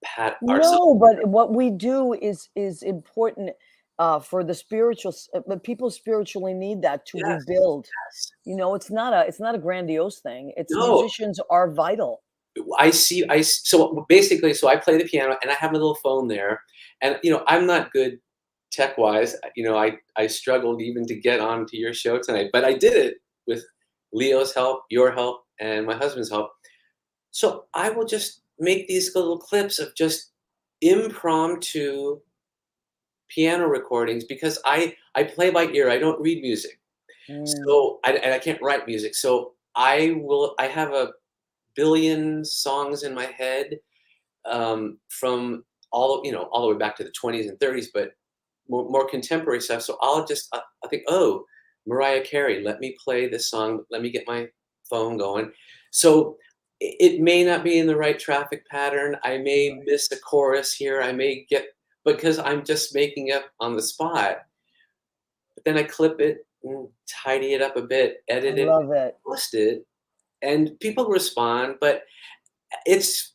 D: pat ourselves.
A: No, but what we do is important for the but people spiritually need that to
D: Yes,
A: rebuild.
D: yes.
A: It's not a grandiose thing. It's
D: No,
A: musicians are vital.
D: so basically, so I play the piano and I have a little phone there, and I'm not good tech wise. I struggled even to get onto your show tonight, but I did it with Leo's help, your help, and my husband's help. So I will just make these little clips of just impromptu piano recordings, because I play by ear. I don't read music,
A: Mm.
D: so and I can't write music. So I have a billion songs in my head, from all the way back to the 20s and 30s, but more contemporary stuff. So I think, oh, Mariah Carey, let me play this song. Let me get my phone going. So it may not be in the right traffic pattern. I may miss a chorus here. I may get, because I'm just making up on the spot. But then I clip it, and tidy it up a bit,
A: I
D: edit it,
A: love it.
D: post it, and people respond. But it's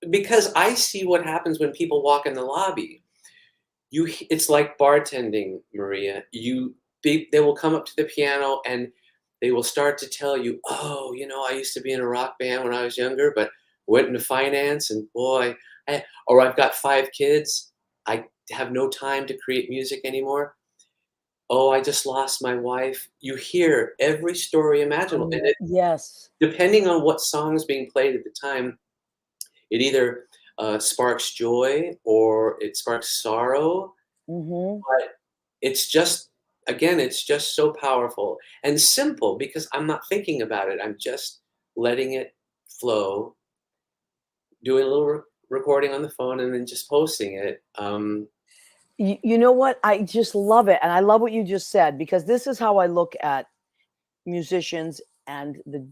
D: because I see what happens when people walk in the lobby. It's like bartending, Maria. They will come up to the piano and they will start to tell you, oh, I used to be in a rock band when I was younger, but went into finance, and boy, or I've got 5 kids. I have no time to create music anymore. Oh, I just lost my wife. You hear every story imaginable, and
A: Yes.
D: depending on what song is being played at the time, it either sparks joy or it sparks sorrow.
A: Mhm.
D: But it's just so powerful and simple, because I'm not thinking about it. I'm just letting it flow, doing a little recording on the phone, and then just posting it.
A: You know what? I just love it, and I love what you just said, because this is how I look at musicians and the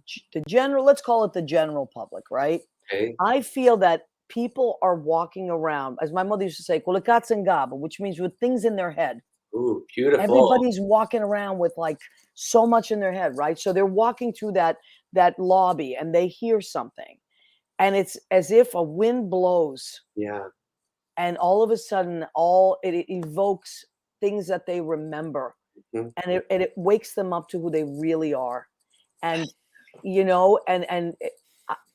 A: general, let's call it the general public, right?
D: Okay.
A: I feel that people are walking around, as my mother used to say, "Con le cazzo in gabba," which means with things in their head.
D: Ooh, beautiful.
A: Everybody's walking around with like so much in their head, right? So they're walking through that lobby and they hear something, and it's as if a wind blows,
D: Yeah.
A: and all of a sudden, all it evokes things that they remember,
D: Mhm.
A: and it wakes them up to who they really are, and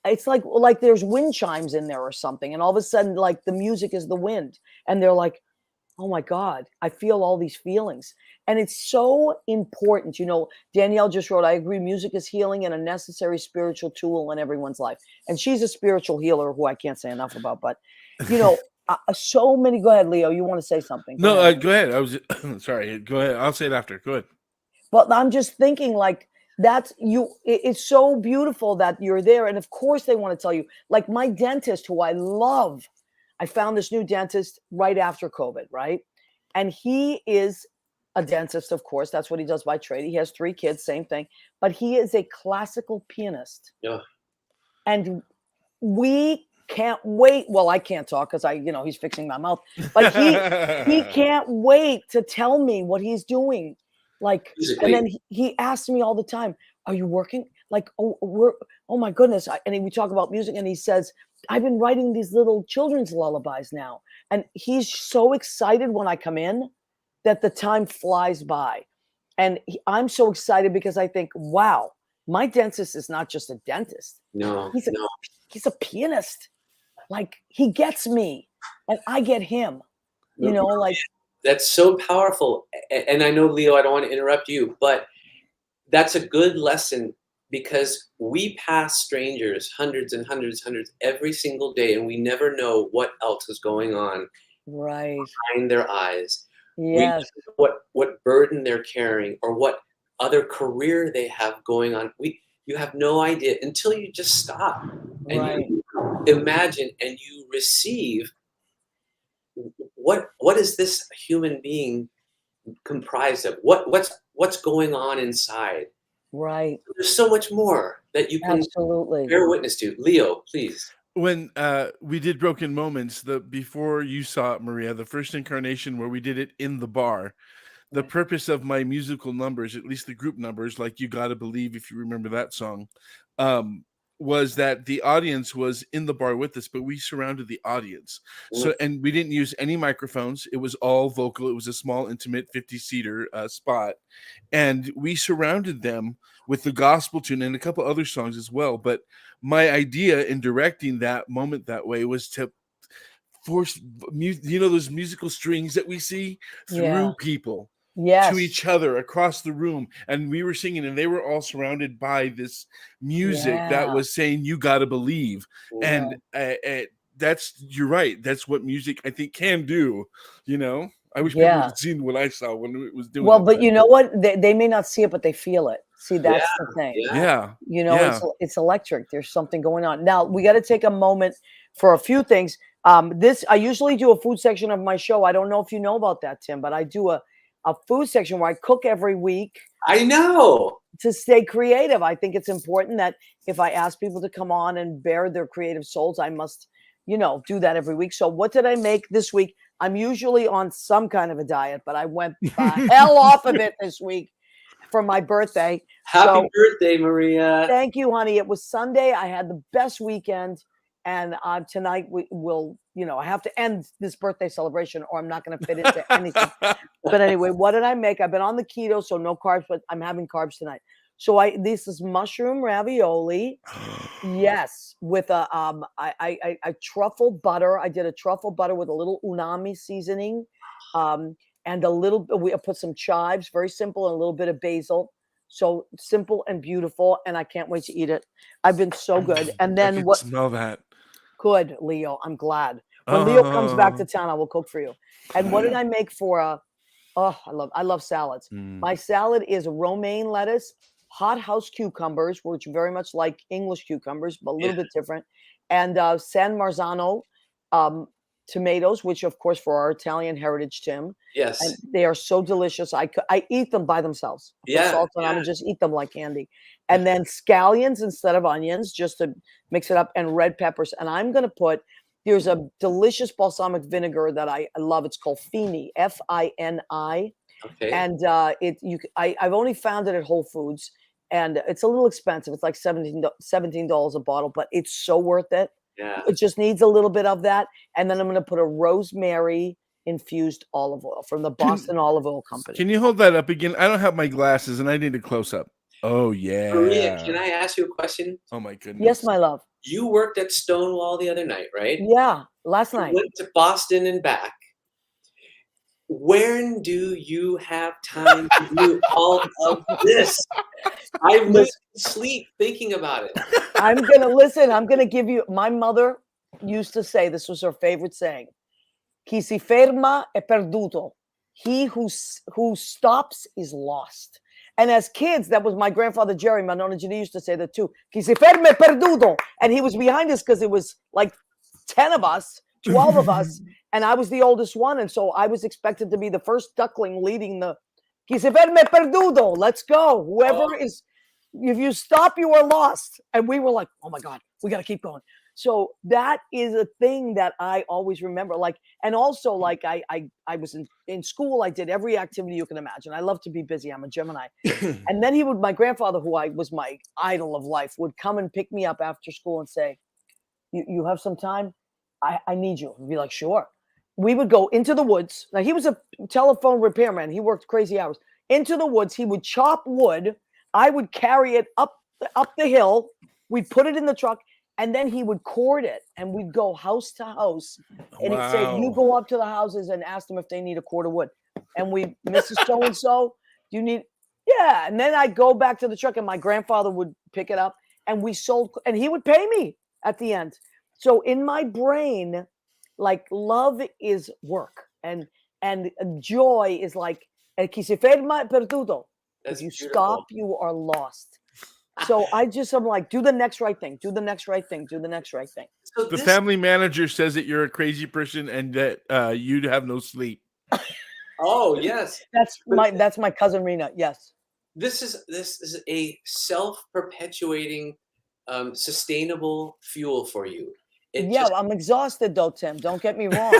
A: it's like there's wind chimes in there or something, and all of a sudden, like the music is the wind, and they're like, oh my God, I feel all these feelings. And it's so important. Danielle just wrote, I agree, music is healing and a necessary spiritual tool in everyone's life. And she's a spiritual healer who I can't say enough about. But, so many, go ahead, Leo, you want to say something? Go
C: No,
A: ahead.
C: go ahead. I was sorry. Go ahead. I'll say it after. Go ahead.
A: But I'm just thinking like, it's so beautiful that you're there. And of course they want to tell you, like my dentist who I love, I found this new dentist right after COVID, right? And he is a dentist, of course. That's what he does by trade. He has 3 kids, same thing. But he is a classical pianist.
D: Yeah.
A: And we can't wait. Well, I can't talk because he's fixing my mouth. But he can't wait to tell me what he's doing. Like, and
D: Musically.
A: then he asks me all the time, "Are you working?" Like, oh my goodness. And we talk about music, and he says, "I've been writing these little children's lullabies now." And he's so excited when I come in that the time flies by. And I'm so excited because I think, wow, my dentist is not just a dentist.
D: No,
A: He's a
D: no.
A: he's a pianist. Like he gets me and I get him. Like
D: That's so powerful. And I know, Leo, I don't want to interrupt you, but that's a good lesson, because we pass strangers hundreds and hundreds every single day, and we never know what else is going on
A: Right.
D: behind their eyes. We
A: Yes.
D: don't know what burden they're carrying or what other career they have going on. You have no idea until you just stop and
A: Right.
D: you imagine and you receive what is this human being comprised of? What's going on inside?
A: Right.
D: There's so much more that you can
A: Absolutely.
D: bear witness to. Leo, please.
C: When we did Broken Moments, before you saw it, Maria, the first incarnation where we did it in the bar, the
A: Right.
C: purpose of my musical numbers, at least the group numbers, like You Gotta Believe, if you remember that song, um, was that the audience was in the bar with us, but we surrounded the audience. So, and we didn't use any microphones. It was all vocal. It was a small, intimate 50-seater spot. And we surrounded them with the gospel tune and a couple other songs as well. But my idea in directing that moment that way was to force, those musical strings that we see
A: Yeah.
C: through people
A: Yes.
C: to each other across the room, and we were singing and they were all surrounded by this music that
A: Yeah.
C: was saying you got to believe.
A: Yeah.
C: And you're right, that's what music I think can do. I wish people
A: Yeah.
C: had seen what I saw when it was doing
A: Well,
C: it,
A: but you know what? They may not see it, but they feel it. See,
D: Yeah,
A: that's the thing.
D: yeah.
C: yeah
A: It's electric. There's something going on. Now we got to take a moment for a few things. This I usually do a food section of my show. I don't know if you know about that, Tim, but I do a food section where I cook every week
D: I know.
A: to stay creative. I think it's important that if I ask people to come on and bare their creative souls, I must, do that every week. So what did I make this week? I'm usually on some kind of a diet, but I went hell off of it this week for my birthday.
D: Happy
A: So
D: birthday, Maria.
A: thank you, honey. It was Sunday. I had the best weekend. And tonight we will, I have to end this birthday celebration or I'm not going to fit into anything. But anyway, what did I make? I've been on the keto, so no carbs, but I'm having carbs tonight. So this is mushroom ravioli. Yes, with a truffle butter. I did a truffle butter with a little unami seasoning, and we put some chives, very simple, and a little bit of basil. So simple and beautiful, and I can't wait to eat it. I've been so good. And
C: I
A: then
C: can
A: what?
C: smell that.
A: Good, Leo. I'm glad. When Leo comes back to
C: Oh.
A: town, I will cook for you. And what did I make for oh, I love salads. My salad is romaine lettuce, hot house cucumbers, which are very much like English cucumbers, but a little bit different, and San Marzano tomatoes, which of course for our Italian heritage, Tim. And
D: Yes.
A: they are so delicious. I eat them by themselves. I put
D: Yeah,
A: salt on them
D: yeah.
A: and just eat them like candy. And then scallions instead of onions, just to mix it up, and red peppers. And I'm going to put, there's a delicious balsamic vinegar that I love. It's called Fini, Fini.
D: Okay.
A: And I've only found it at Whole Foods, and it's a little expensive. It's like $17 a bottle, but it's so worth it.
D: Yeah.
A: It just needs a little bit of that. And then I'm going to put a rosemary infused olive oil from the Boston Olive Oil Company.
C: Can you hold that up again? I don't have my glasses and I need a close up. Oh yeah.
D: Maria, can I ask you a question?
C: Oh my goodness.
A: Yes, my love.
D: You worked at Stonewall the other night, right?
A: Yeah, last
D: You
A: night.
D: went to Boston and back. When do you have time to do all of this? I lose sleep thinking about it.
A: I'm going to listen. I'm going to give you, my mother used to say, this was her favorite saying, Chi si ferma è perduto. He who stops is lost. And as kids, that was my grandfather, Jerry. My nonna Judy used to say that too. Chi si ferma è perduto. And he was behind us because it was like 10 of us, 12 of us. And I was the oldest one. And so I was expected to be the first duckling leading the Chi si ferma è perduto. Let's go. Whoever is, if you stop, you are lost. And we were like, oh my God, we got to keep going. So that is a thing that I always remember. Like, and also like I was in school, I did every activity you can imagine. I love to be busy. I'm a Gemini. And then my grandfather, who was my idol of life, would come and pick me up after school and say, you have some time? I need you. I'd be like, sure. We would go into the woods. Now he was a telephone repairman. He worked crazy hours. Into the woods. He would chop wood. I would carry it up the hill. We'd put it in the truck. And then he would cord it, and we'd go house to house. And he'd say, you go up to the houses and ask them if they need a cord of wood. And Mrs. So-and-so, do you need? Yeah. And then I'd go back to the truck, and my grandfather would pick it up, and we sold, and he would pay me at the end. So in my brain, like love is work, and joy is like el que se ferma perdudo.
D: That's
A: If you
D: beautiful.
A: stop, you are lost. So I'm like, do the next right thing, do the next right thing, do the next right thing.
D: So
C: The
D: this,
C: family manager says that you're a crazy person and that you'd have no sleep.
D: oh yes,
A: That's my cousin Rena. Yes.
D: this is a self-perpetuating, sustainable fuel for you. It
A: Yeah,
D: just
A: I'm exhausted though, Tim. Don't get me wrong.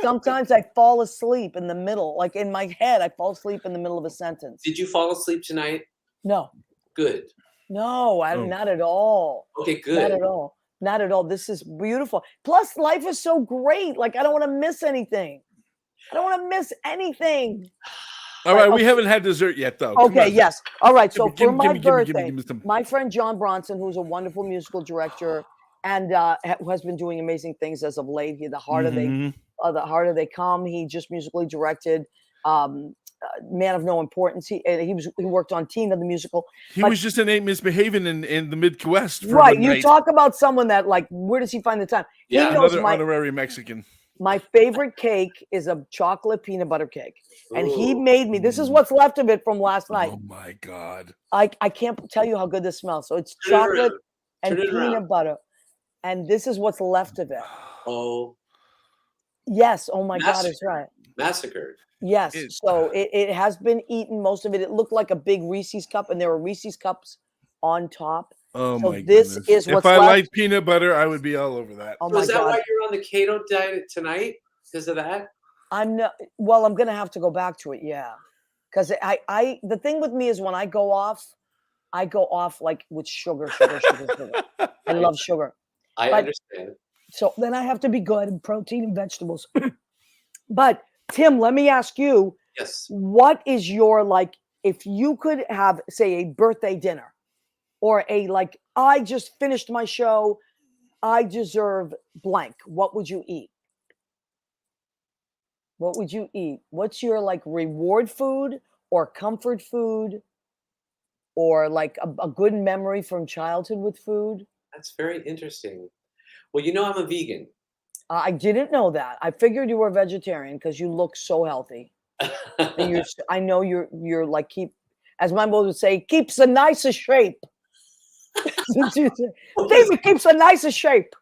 A: Sometimes I fall asleep in the middle, like in my head, I fall asleep in the middle of a sentence.
D: Did you fall asleep tonight?
A: No,
D: Good.
A: no,
C: Oh.
A: not at all.
D: Okay,
A: Not
D: good.
A: at all. Not at all. This is beautiful. Plus, life is so great. Like, I don't want to miss anything. I don't want to miss anything.
C: All
A: Right,
C: right, we
A: okay.
C: haven't had dessert yet, though. Come
A: Okay,
C: on.
A: yes. All right. So
C: Give
A: for
C: me-
A: my
C: give me
A: birthday,
C: some.
A: my friend John Bronson, who's a wonderful musical director and who has been doing amazing things as of late. The harder
C: Mhm.
A: they come. He just musically directed Man of No Importance. He worked on Tina the musical.
C: He
A: But-
C: was just an ain't misbehaving in the Midwest for
A: Right.
C: one
A: You
C: night.
A: talk about someone that, like, where does he find the time?
D: Yeah.
A: He knows
C: Another honorary Mexican.
A: my favorite cake is a chocolate peanut butter cake. And he
D: Ooh.
A: made me, this is what's left of it from last night.
C: Oh my God.
A: I can't tell you how good this smells. So it's
D: Turn it
A: chocolate
D: around.
A: and
D: Turn it around.
A: peanut butter. And this is what's left of it.
D: Oh,
A: Yes. Oh my God,
D: Massacre.
A: it's right.
D: massacred.
A: Yes.
C: It-
A: So it has been eaten, most of it. It looked like a big Reese's cup, and there were Reese's cups on top.
C: Oh
A: So
C: my
A: this
C: goodness.
A: is
C: If
A: what's
C: I
A: left.
C: liked peanut butter, I would be all over that.
A: Oh
D: So
A: my
D: is that
A: God.
D: why you're on the keto diet tonight? Because of that?
A: I'm not, well, I'm gonna have to go back to it, yeah. Because the thing with me is when I go off like with sugar. I love sugar.
D: I
A: But-
D: understand.
A: So then I have to be good in protein and vegetables. But Tim, let me ask you,
D: Yes.
A: what is your, like, if you could have, say, a birthday dinner or a, like, I just finished my show, I deserve blank, what would you eat? What would you eat? What's your, like, reward food or comfort food or like a good memory from childhood with food?
D: That's very interesting. Well, you know I'm a vegan.
A: I didn't know that. I figured you were a vegetarian because you look so healthy. And I know you're like, as my mother would say, keeps a nicer shape. David keeps a nicer shape.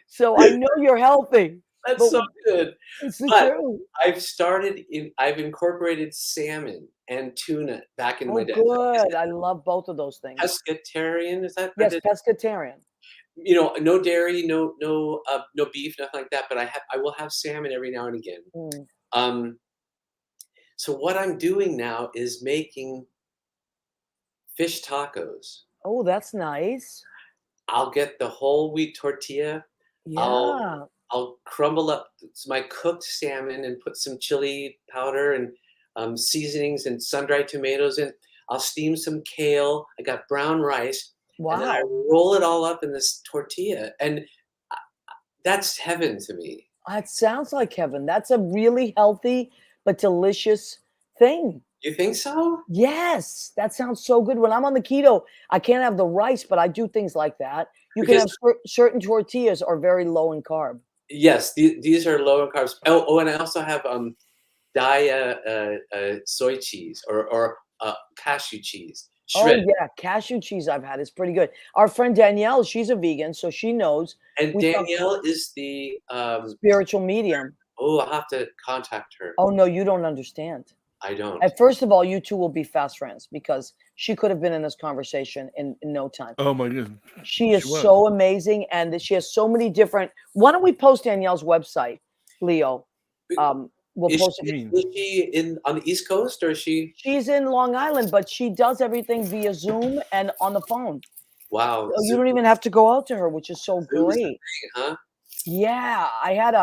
A: So I know you're healthy.
D: That's so good.
A: It's the
D: But-
A: truth.
D: I've incorporated salmon and tuna back in
A: Oh,
D: my diet.
A: good. I love both of those things.
D: Pescatarian, is that?
A: Yes, pescatarian.
D: You know, no dairy, no beef, nothing like that. But I will have salmon every now and again.
A: Mm.
D: So what I'm doing now is making fish tacos.
A: Oh, that's nice.
D: I'll get the whole wheat tortilla.
A: Yeah.
D: I'll crumble up my cooked salmon and put some chili powder and seasonings and sun-dried tomatoes in. I'll steam some kale. I got brown rice. And then I
A: Wow.
D: roll it all up in this tortilla. And that's heaven to me.
A: That sounds like heaven. That's a really healthy but delicious thing.
D: You think so?
A: Yes, that sounds so good. When I'm on the keto, I can't have the rice, but I do things like that. You can have certain tortillas are very low in carb.
D: Yes, these are low in carbs. Oh, and I also have soy cheese or cashew cheese. Shredded.
A: Oh yeah, cashew cheese I've had is pretty good. Our friend Danielle, she's a vegan, so she knows.
D: And
A: we talk-
D: Danielle is the
A: Spiritual medium.
D: oh, I'll have to contact her.
A: Oh no, you don't understand.
D: I don't.
A: And first of all, you two will be fast friends because she could have been in this conversation in no time.
C: Oh my goodness.
A: She is
C: She was.
A: so amazing, and she has so many different. Why don't we post Danielle's website, Leo? We'll
D: Is
A: post it.
D: she on the East Coast or is she?
A: She's in Long Island, but she does everything via Zoom and on the phone.
D: Wow.
A: So you don't even have to go out to her, which is so
D: Zoom is the
A: great.
D: thing, huh?
A: Yeah, I had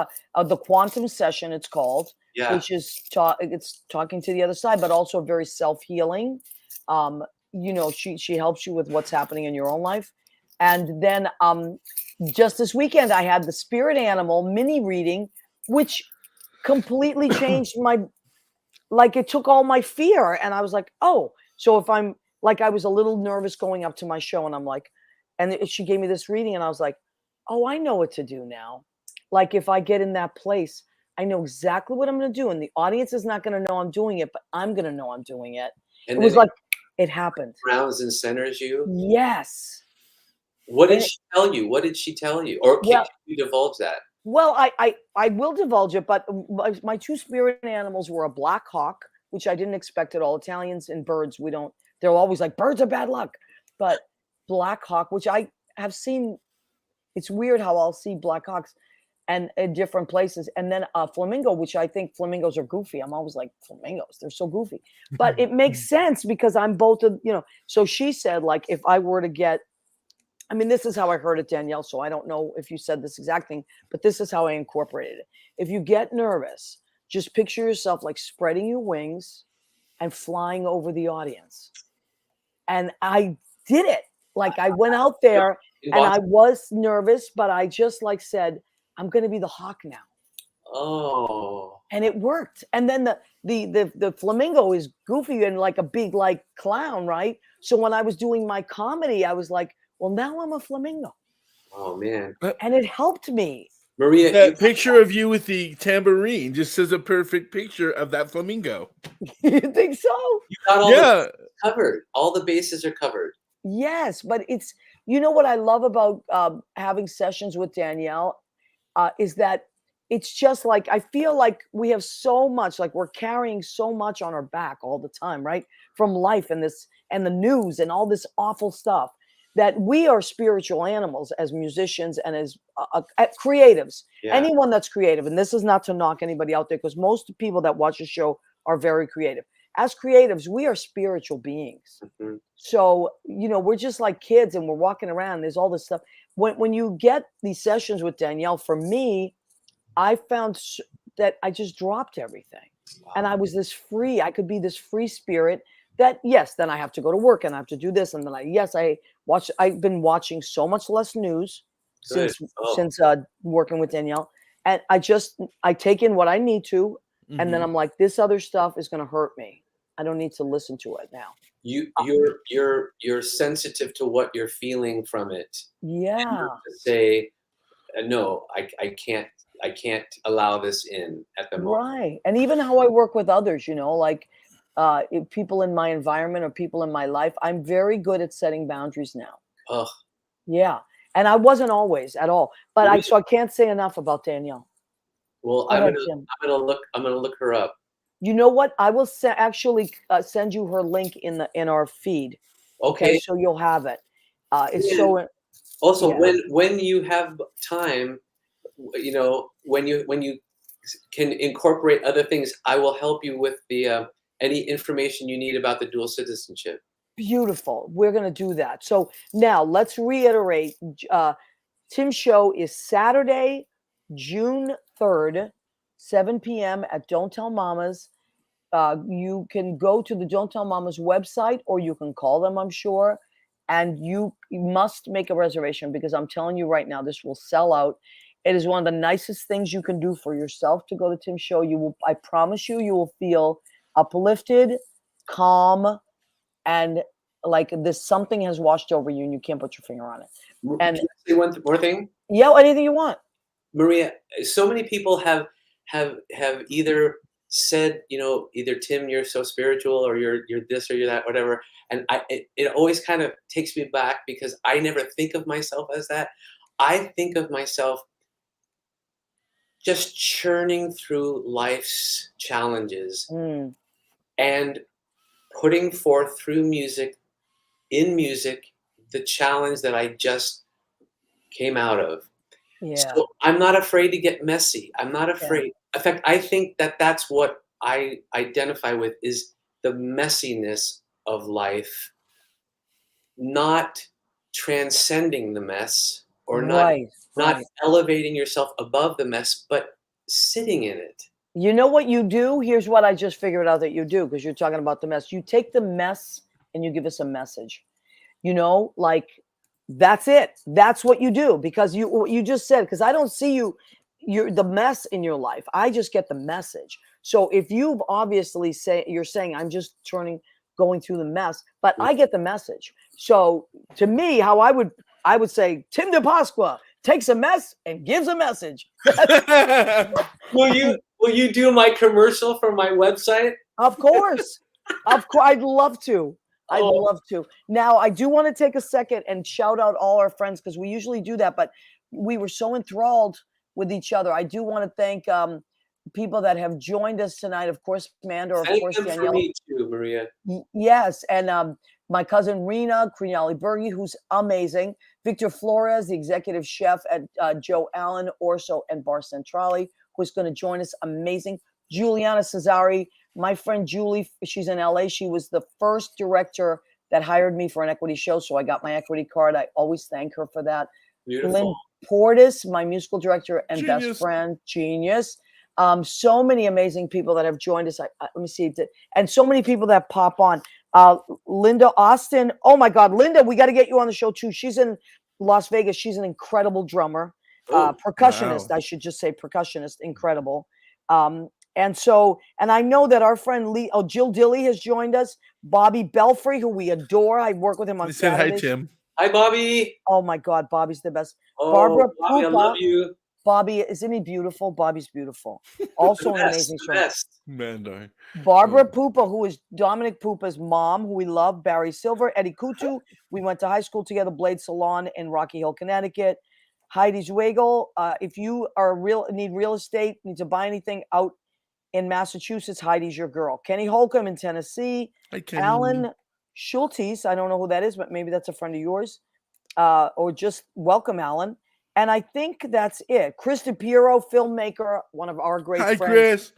A: the quantum session. It's called,
D: Yeah.
A: which is it's talking to the other side, but also very self-healing. You know, she helps you with what's happening in your own life. And then just this weekend, I had the spirit animal mini reading, which completely changed it took all my fear. And I was like, oh, so if I'm like, I was a little nervous going up to my show, and I'm like, and she gave me this reading, and I was like, Oh, I know what to do now. Like if I get in that place, I know exactly what I'm going to do, and the audience is not going to know I'm doing it, but I'm going to know I'm doing it.
D: And
A: It
D: then
A: was like it happened.
D: rounds and centers you.
A: Yes.
D: What did
A: And
D: she tell you? What did she tell you? Or can
A: well,
D: you divulge that?
A: well, I will divulge it, but my two spirit animals were a black hawk, which I didn't expect at all. Italians and birds, we don't. They're always like birds are bad luck, but black hawk, which I have seen. It's weird how I'll see black hawks and in different places, and then a flamingo, which I think flamingos are goofy. I'm always like flamingos, they're so goofy, but it makes sense because I'm both of So she said, like, if I were to get, I mean, this is how I heard it, Danielle. So I don't know if you said this exact thing, but this is how I incorporated it. If you get nervous, just picture yourself like spreading your wings and flying over the audience. And I did it. Like I went out there
D: In
A: and I
D: Boston?
A: was nervous, but I just like said, I'm going to be the hawk now.
D: Oh.
A: And it worked. And then the flamingo is goofy and like a big like clown, right? So when I was doing my comedy, I was like, well, now I'm a flamingo.
D: Oh man.
A: And it helped me.
D: Maria,
C: That picture of you with the tambourine just is a perfect picture of that flamingo.
A: You think so?
D: you got all
C: Yeah.
D: the covered. All the bases are covered.
A: Yes, but it's, what I love about having sessions with Danielle is that it's just like, I feel like we have so much, like we're carrying so much on our back all the time, right? From life and this and the news and all this awful stuff, that we are spiritual animals as musicians and as creatives.
D: Yeah.
A: Anyone that's creative, and this is not to knock anybody out there, because most people that watch the show are very creative. As creatives, we are spiritual beings.
D: Mhm.
A: So, we're just like kids and we're walking around. There's all this stuff. When you get these sessions with Danielle, for me, I found that I just dropped everything. And I was this free, I could be this free spirit that, yes, then I have to go to work and I have to do this. And then I've been watching so much less news
D: Good.
A: since working with Danielle. And I take in what I need to. And then I'm like, this other stuff is going to hurt me. I don't need to listen to it now.
D: You're sensitive to what you're feeling from it.
A: Yeah.
D: To say, no, I can't allow this in at the moment.
A: Right. And even how I work with others, like if people in my environment or people in my life, I'm very good at setting boundaries now.
D: Ugh.
A: Yeah. And I wasn't always at all. But so I can't say enough about Danielle.
D: Well,
A: Go
D: I'm
A: ahead,
D: gonna
A: Tim.
D: I'm gonna look her up.
A: You know what? I will actually send you her link in our feed.
D: Okay.
A: So you'll have it. It's
D: Yeah.
A: so.
D: Also,
A: Yeah.
D: when you have time, when you can incorporate other things, I will help you with the any information you need about the dual citizenship.
A: Beautiful. We're going to do that. So now let's reiterate. Tim's show is Saturday, June 3rd, 7 p.m. at Don't Tell Mamas. You can go to the Don't Tell Mamas website, or you can call them, I'm sure. And you must make a reservation, because I'm telling you right now, this will sell out. It is one of the nicest things you can do for yourself to go to Tim's show. I promise you will feel uplifted, calm, and like this something has washed over you and you can't put your finger on it. And
D: can I say one more thing?
A: Yell anything you want.
D: Maria, so many people have either said, either Tim, you're so spiritual, or you're this or you're that, whatever. And it always kind of takes me back, because I never think of myself as that. I think of myself just churning through life's challenges and putting forth through music, the challenge that I just came out of.
A: Yeah.
D: So I'm not afraid to get messy. I'm not afraid. In fact, I think that that's what I identify with, is the messiness of life, not transcending the mess, or not elevating yourself above the mess, but sitting in it.
A: You know what you do? Here's what I just figured out that you do, because you're talking about the mess. You take the mess and you give us a message. Like that's it. That's what you do, because you just said, because I don't see you're the mess in your life. I just get the message. So if you've obviously you're saying I'm just going through the mess, but I get the message. So to me, how I would say, Tim de Pasqua, takes a mess and gives a message.
D: Will you do my commercial for my website?
A: Of course. I'd love to. I'd
D: Oh.
A: love to. Now, I do want to take a second and shout out all our friends because we usually do that, but we were so enthralled with each other. I do want to thank people that have joined us tonight. Of course, Mandor, of
D: Thank
A: course,
D: them for
A: Danielle.
D: me too, Maria.
A: Yes, and my cousin Rena Crinali Bergi, who's amazing. Victor Flores, the executive chef at Joe Allen, Orso, and Bar Centrale, who's going to join us. Amazing. Juliana Cesari, my friend Julie, she's in LA. She was the first director that hired me for an equity show, so I got my equity card. I always thank her for that.
D: Beautiful.
A: Lynn Portis, my musical director and best
C: Genius.
A: friend, genius. So many amazing people that have joined us. Let me see, and so many people that pop on. Linda Austin. Oh my God, Linda, we got to get you on the show too. She's in Las Vegas. She's an incredible drummer, percussionist.
C: Wow.
A: I should just say percussionist. Incredible. And I know that our friend Jill Dilly has joined us. Bobby Belfry, who we adore. I work with him on
C: He said hi,
A: Saturdays.
C: Tim.
D: Hi, Bobby.
A: Oh my God, Bobby's the best.
D: Oh,
A: Barbara
D: Bobby, I
A: Pupa.
D: love you.
A: Bobby, isn't he beautiful? Bobby's beautiful. Also
D: The
A: an
D: best,
A: amazing
D: the
A: show.
D: best.
C: Mandor.
A: Barbara Pupa, who is Dominic Pupa's mom, who we love. Barry Silver, Eddie Kutu. We went to high school together, Blade Salon in Rocky Hill, Connecticut. Heidi Zwagel. If you need real estate, need to buy anything out in Massachusetts, Heidi's your girl. Kenny Holcomb in Tennessee.
C: Hi, Kenny.
A: Alan Schultes. I don't know who that is, but maybe that's a friend of yours. Or just welcome, Alan. And I think that's it. Chris DePiero, filmmaker, one of our great
C: Hi,
A: friends.
C: Chris.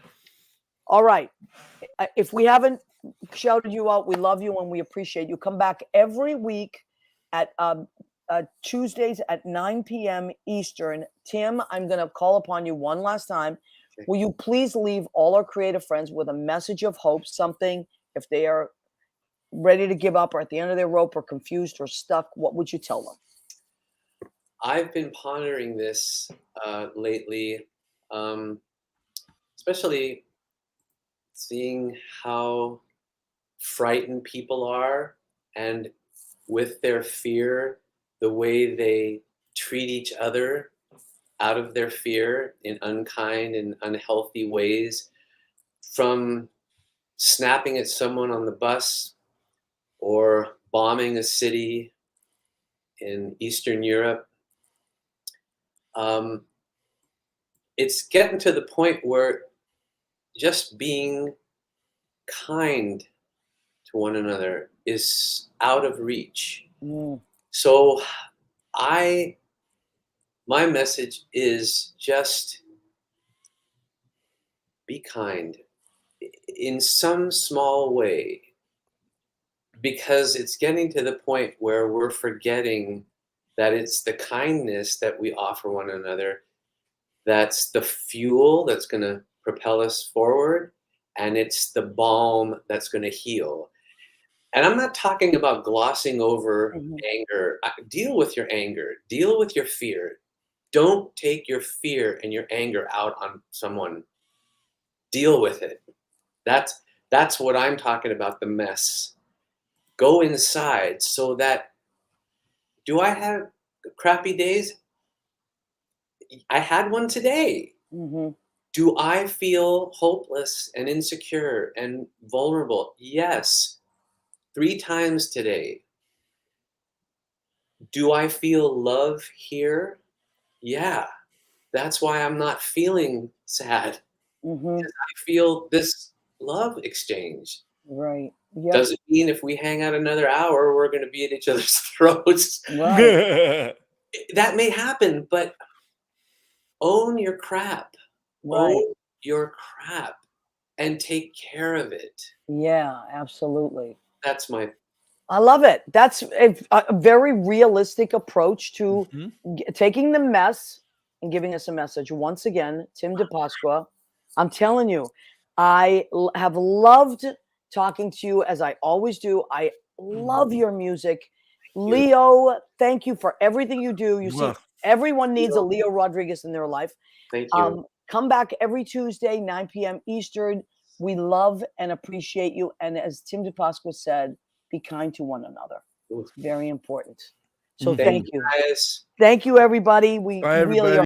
A: All right. If we haven't shouted you out, we love you and we appreciate you. Come back every week at Tuesdays at 9 p.m. Eastern. Tim, I'm going to call upon you one last time.
D: Okay.
A: Will you please leave all our creative friends with a message of hope, something if they are ready to give up or at the end of their rope or confused or stuck, what would you tell them?
D: I've been pondering this lately, especially seeing how frightened people are and with their fear, the way they treat each other out of their fear in unkind and unhealthy ways, from snapping at someone on the bus or bombing a city in Eastern Europe. It's getting to the point where just being kind to one another is out of reach. So my message is just be kind in some small way, because it's getting to the point where we're forgetting that it's the kindness that we offer one another that's the fuel that's going to propel us forward, and it's the balm that's going to heal. And I'm not talking about glossing over anger. Deal with your anger. Deal with your fear. Don't take your fear and your anger out on someone. Deal with it. That's what I'm talking about, the mess. Go inside so that, do I have crappy days? I had one today. Do I feel hopeless and insecure and vulnerable? Yes. 3 times today. Do I feel love here? Yeah. That's why I'm not feeling sad. I feel this love exchange.
A: Right. Yep.
D: Doesn't mean if we hang out another hour, we're going to be at each other's throats.
A: Right.
D: That may happen, but own your crap.
A: Right.
D: Own your crap and take care of it.
A: Yeah, absolutely.
D: That's my...
A: I love it. That's a very realistic approach to taking the mess and giving us a message. Once again, Tim DePasqua, I'm telling you, I have loved talking to you as I always do. I love your music. Leo, thank you for everything you do. You see, everyone needs a Leo Rodriguez in their life.
D: Thank you.
A: Come back every Tuesday, 9 p.m. Eastern. We love and appreciate you. And as Tim DePasqua said, be kind to one another. It's very important. So
C: Mhm.
A: thank you.
D: guys.
A: Thank you, everybody. We
C: Bye,
A: really
C: everybody.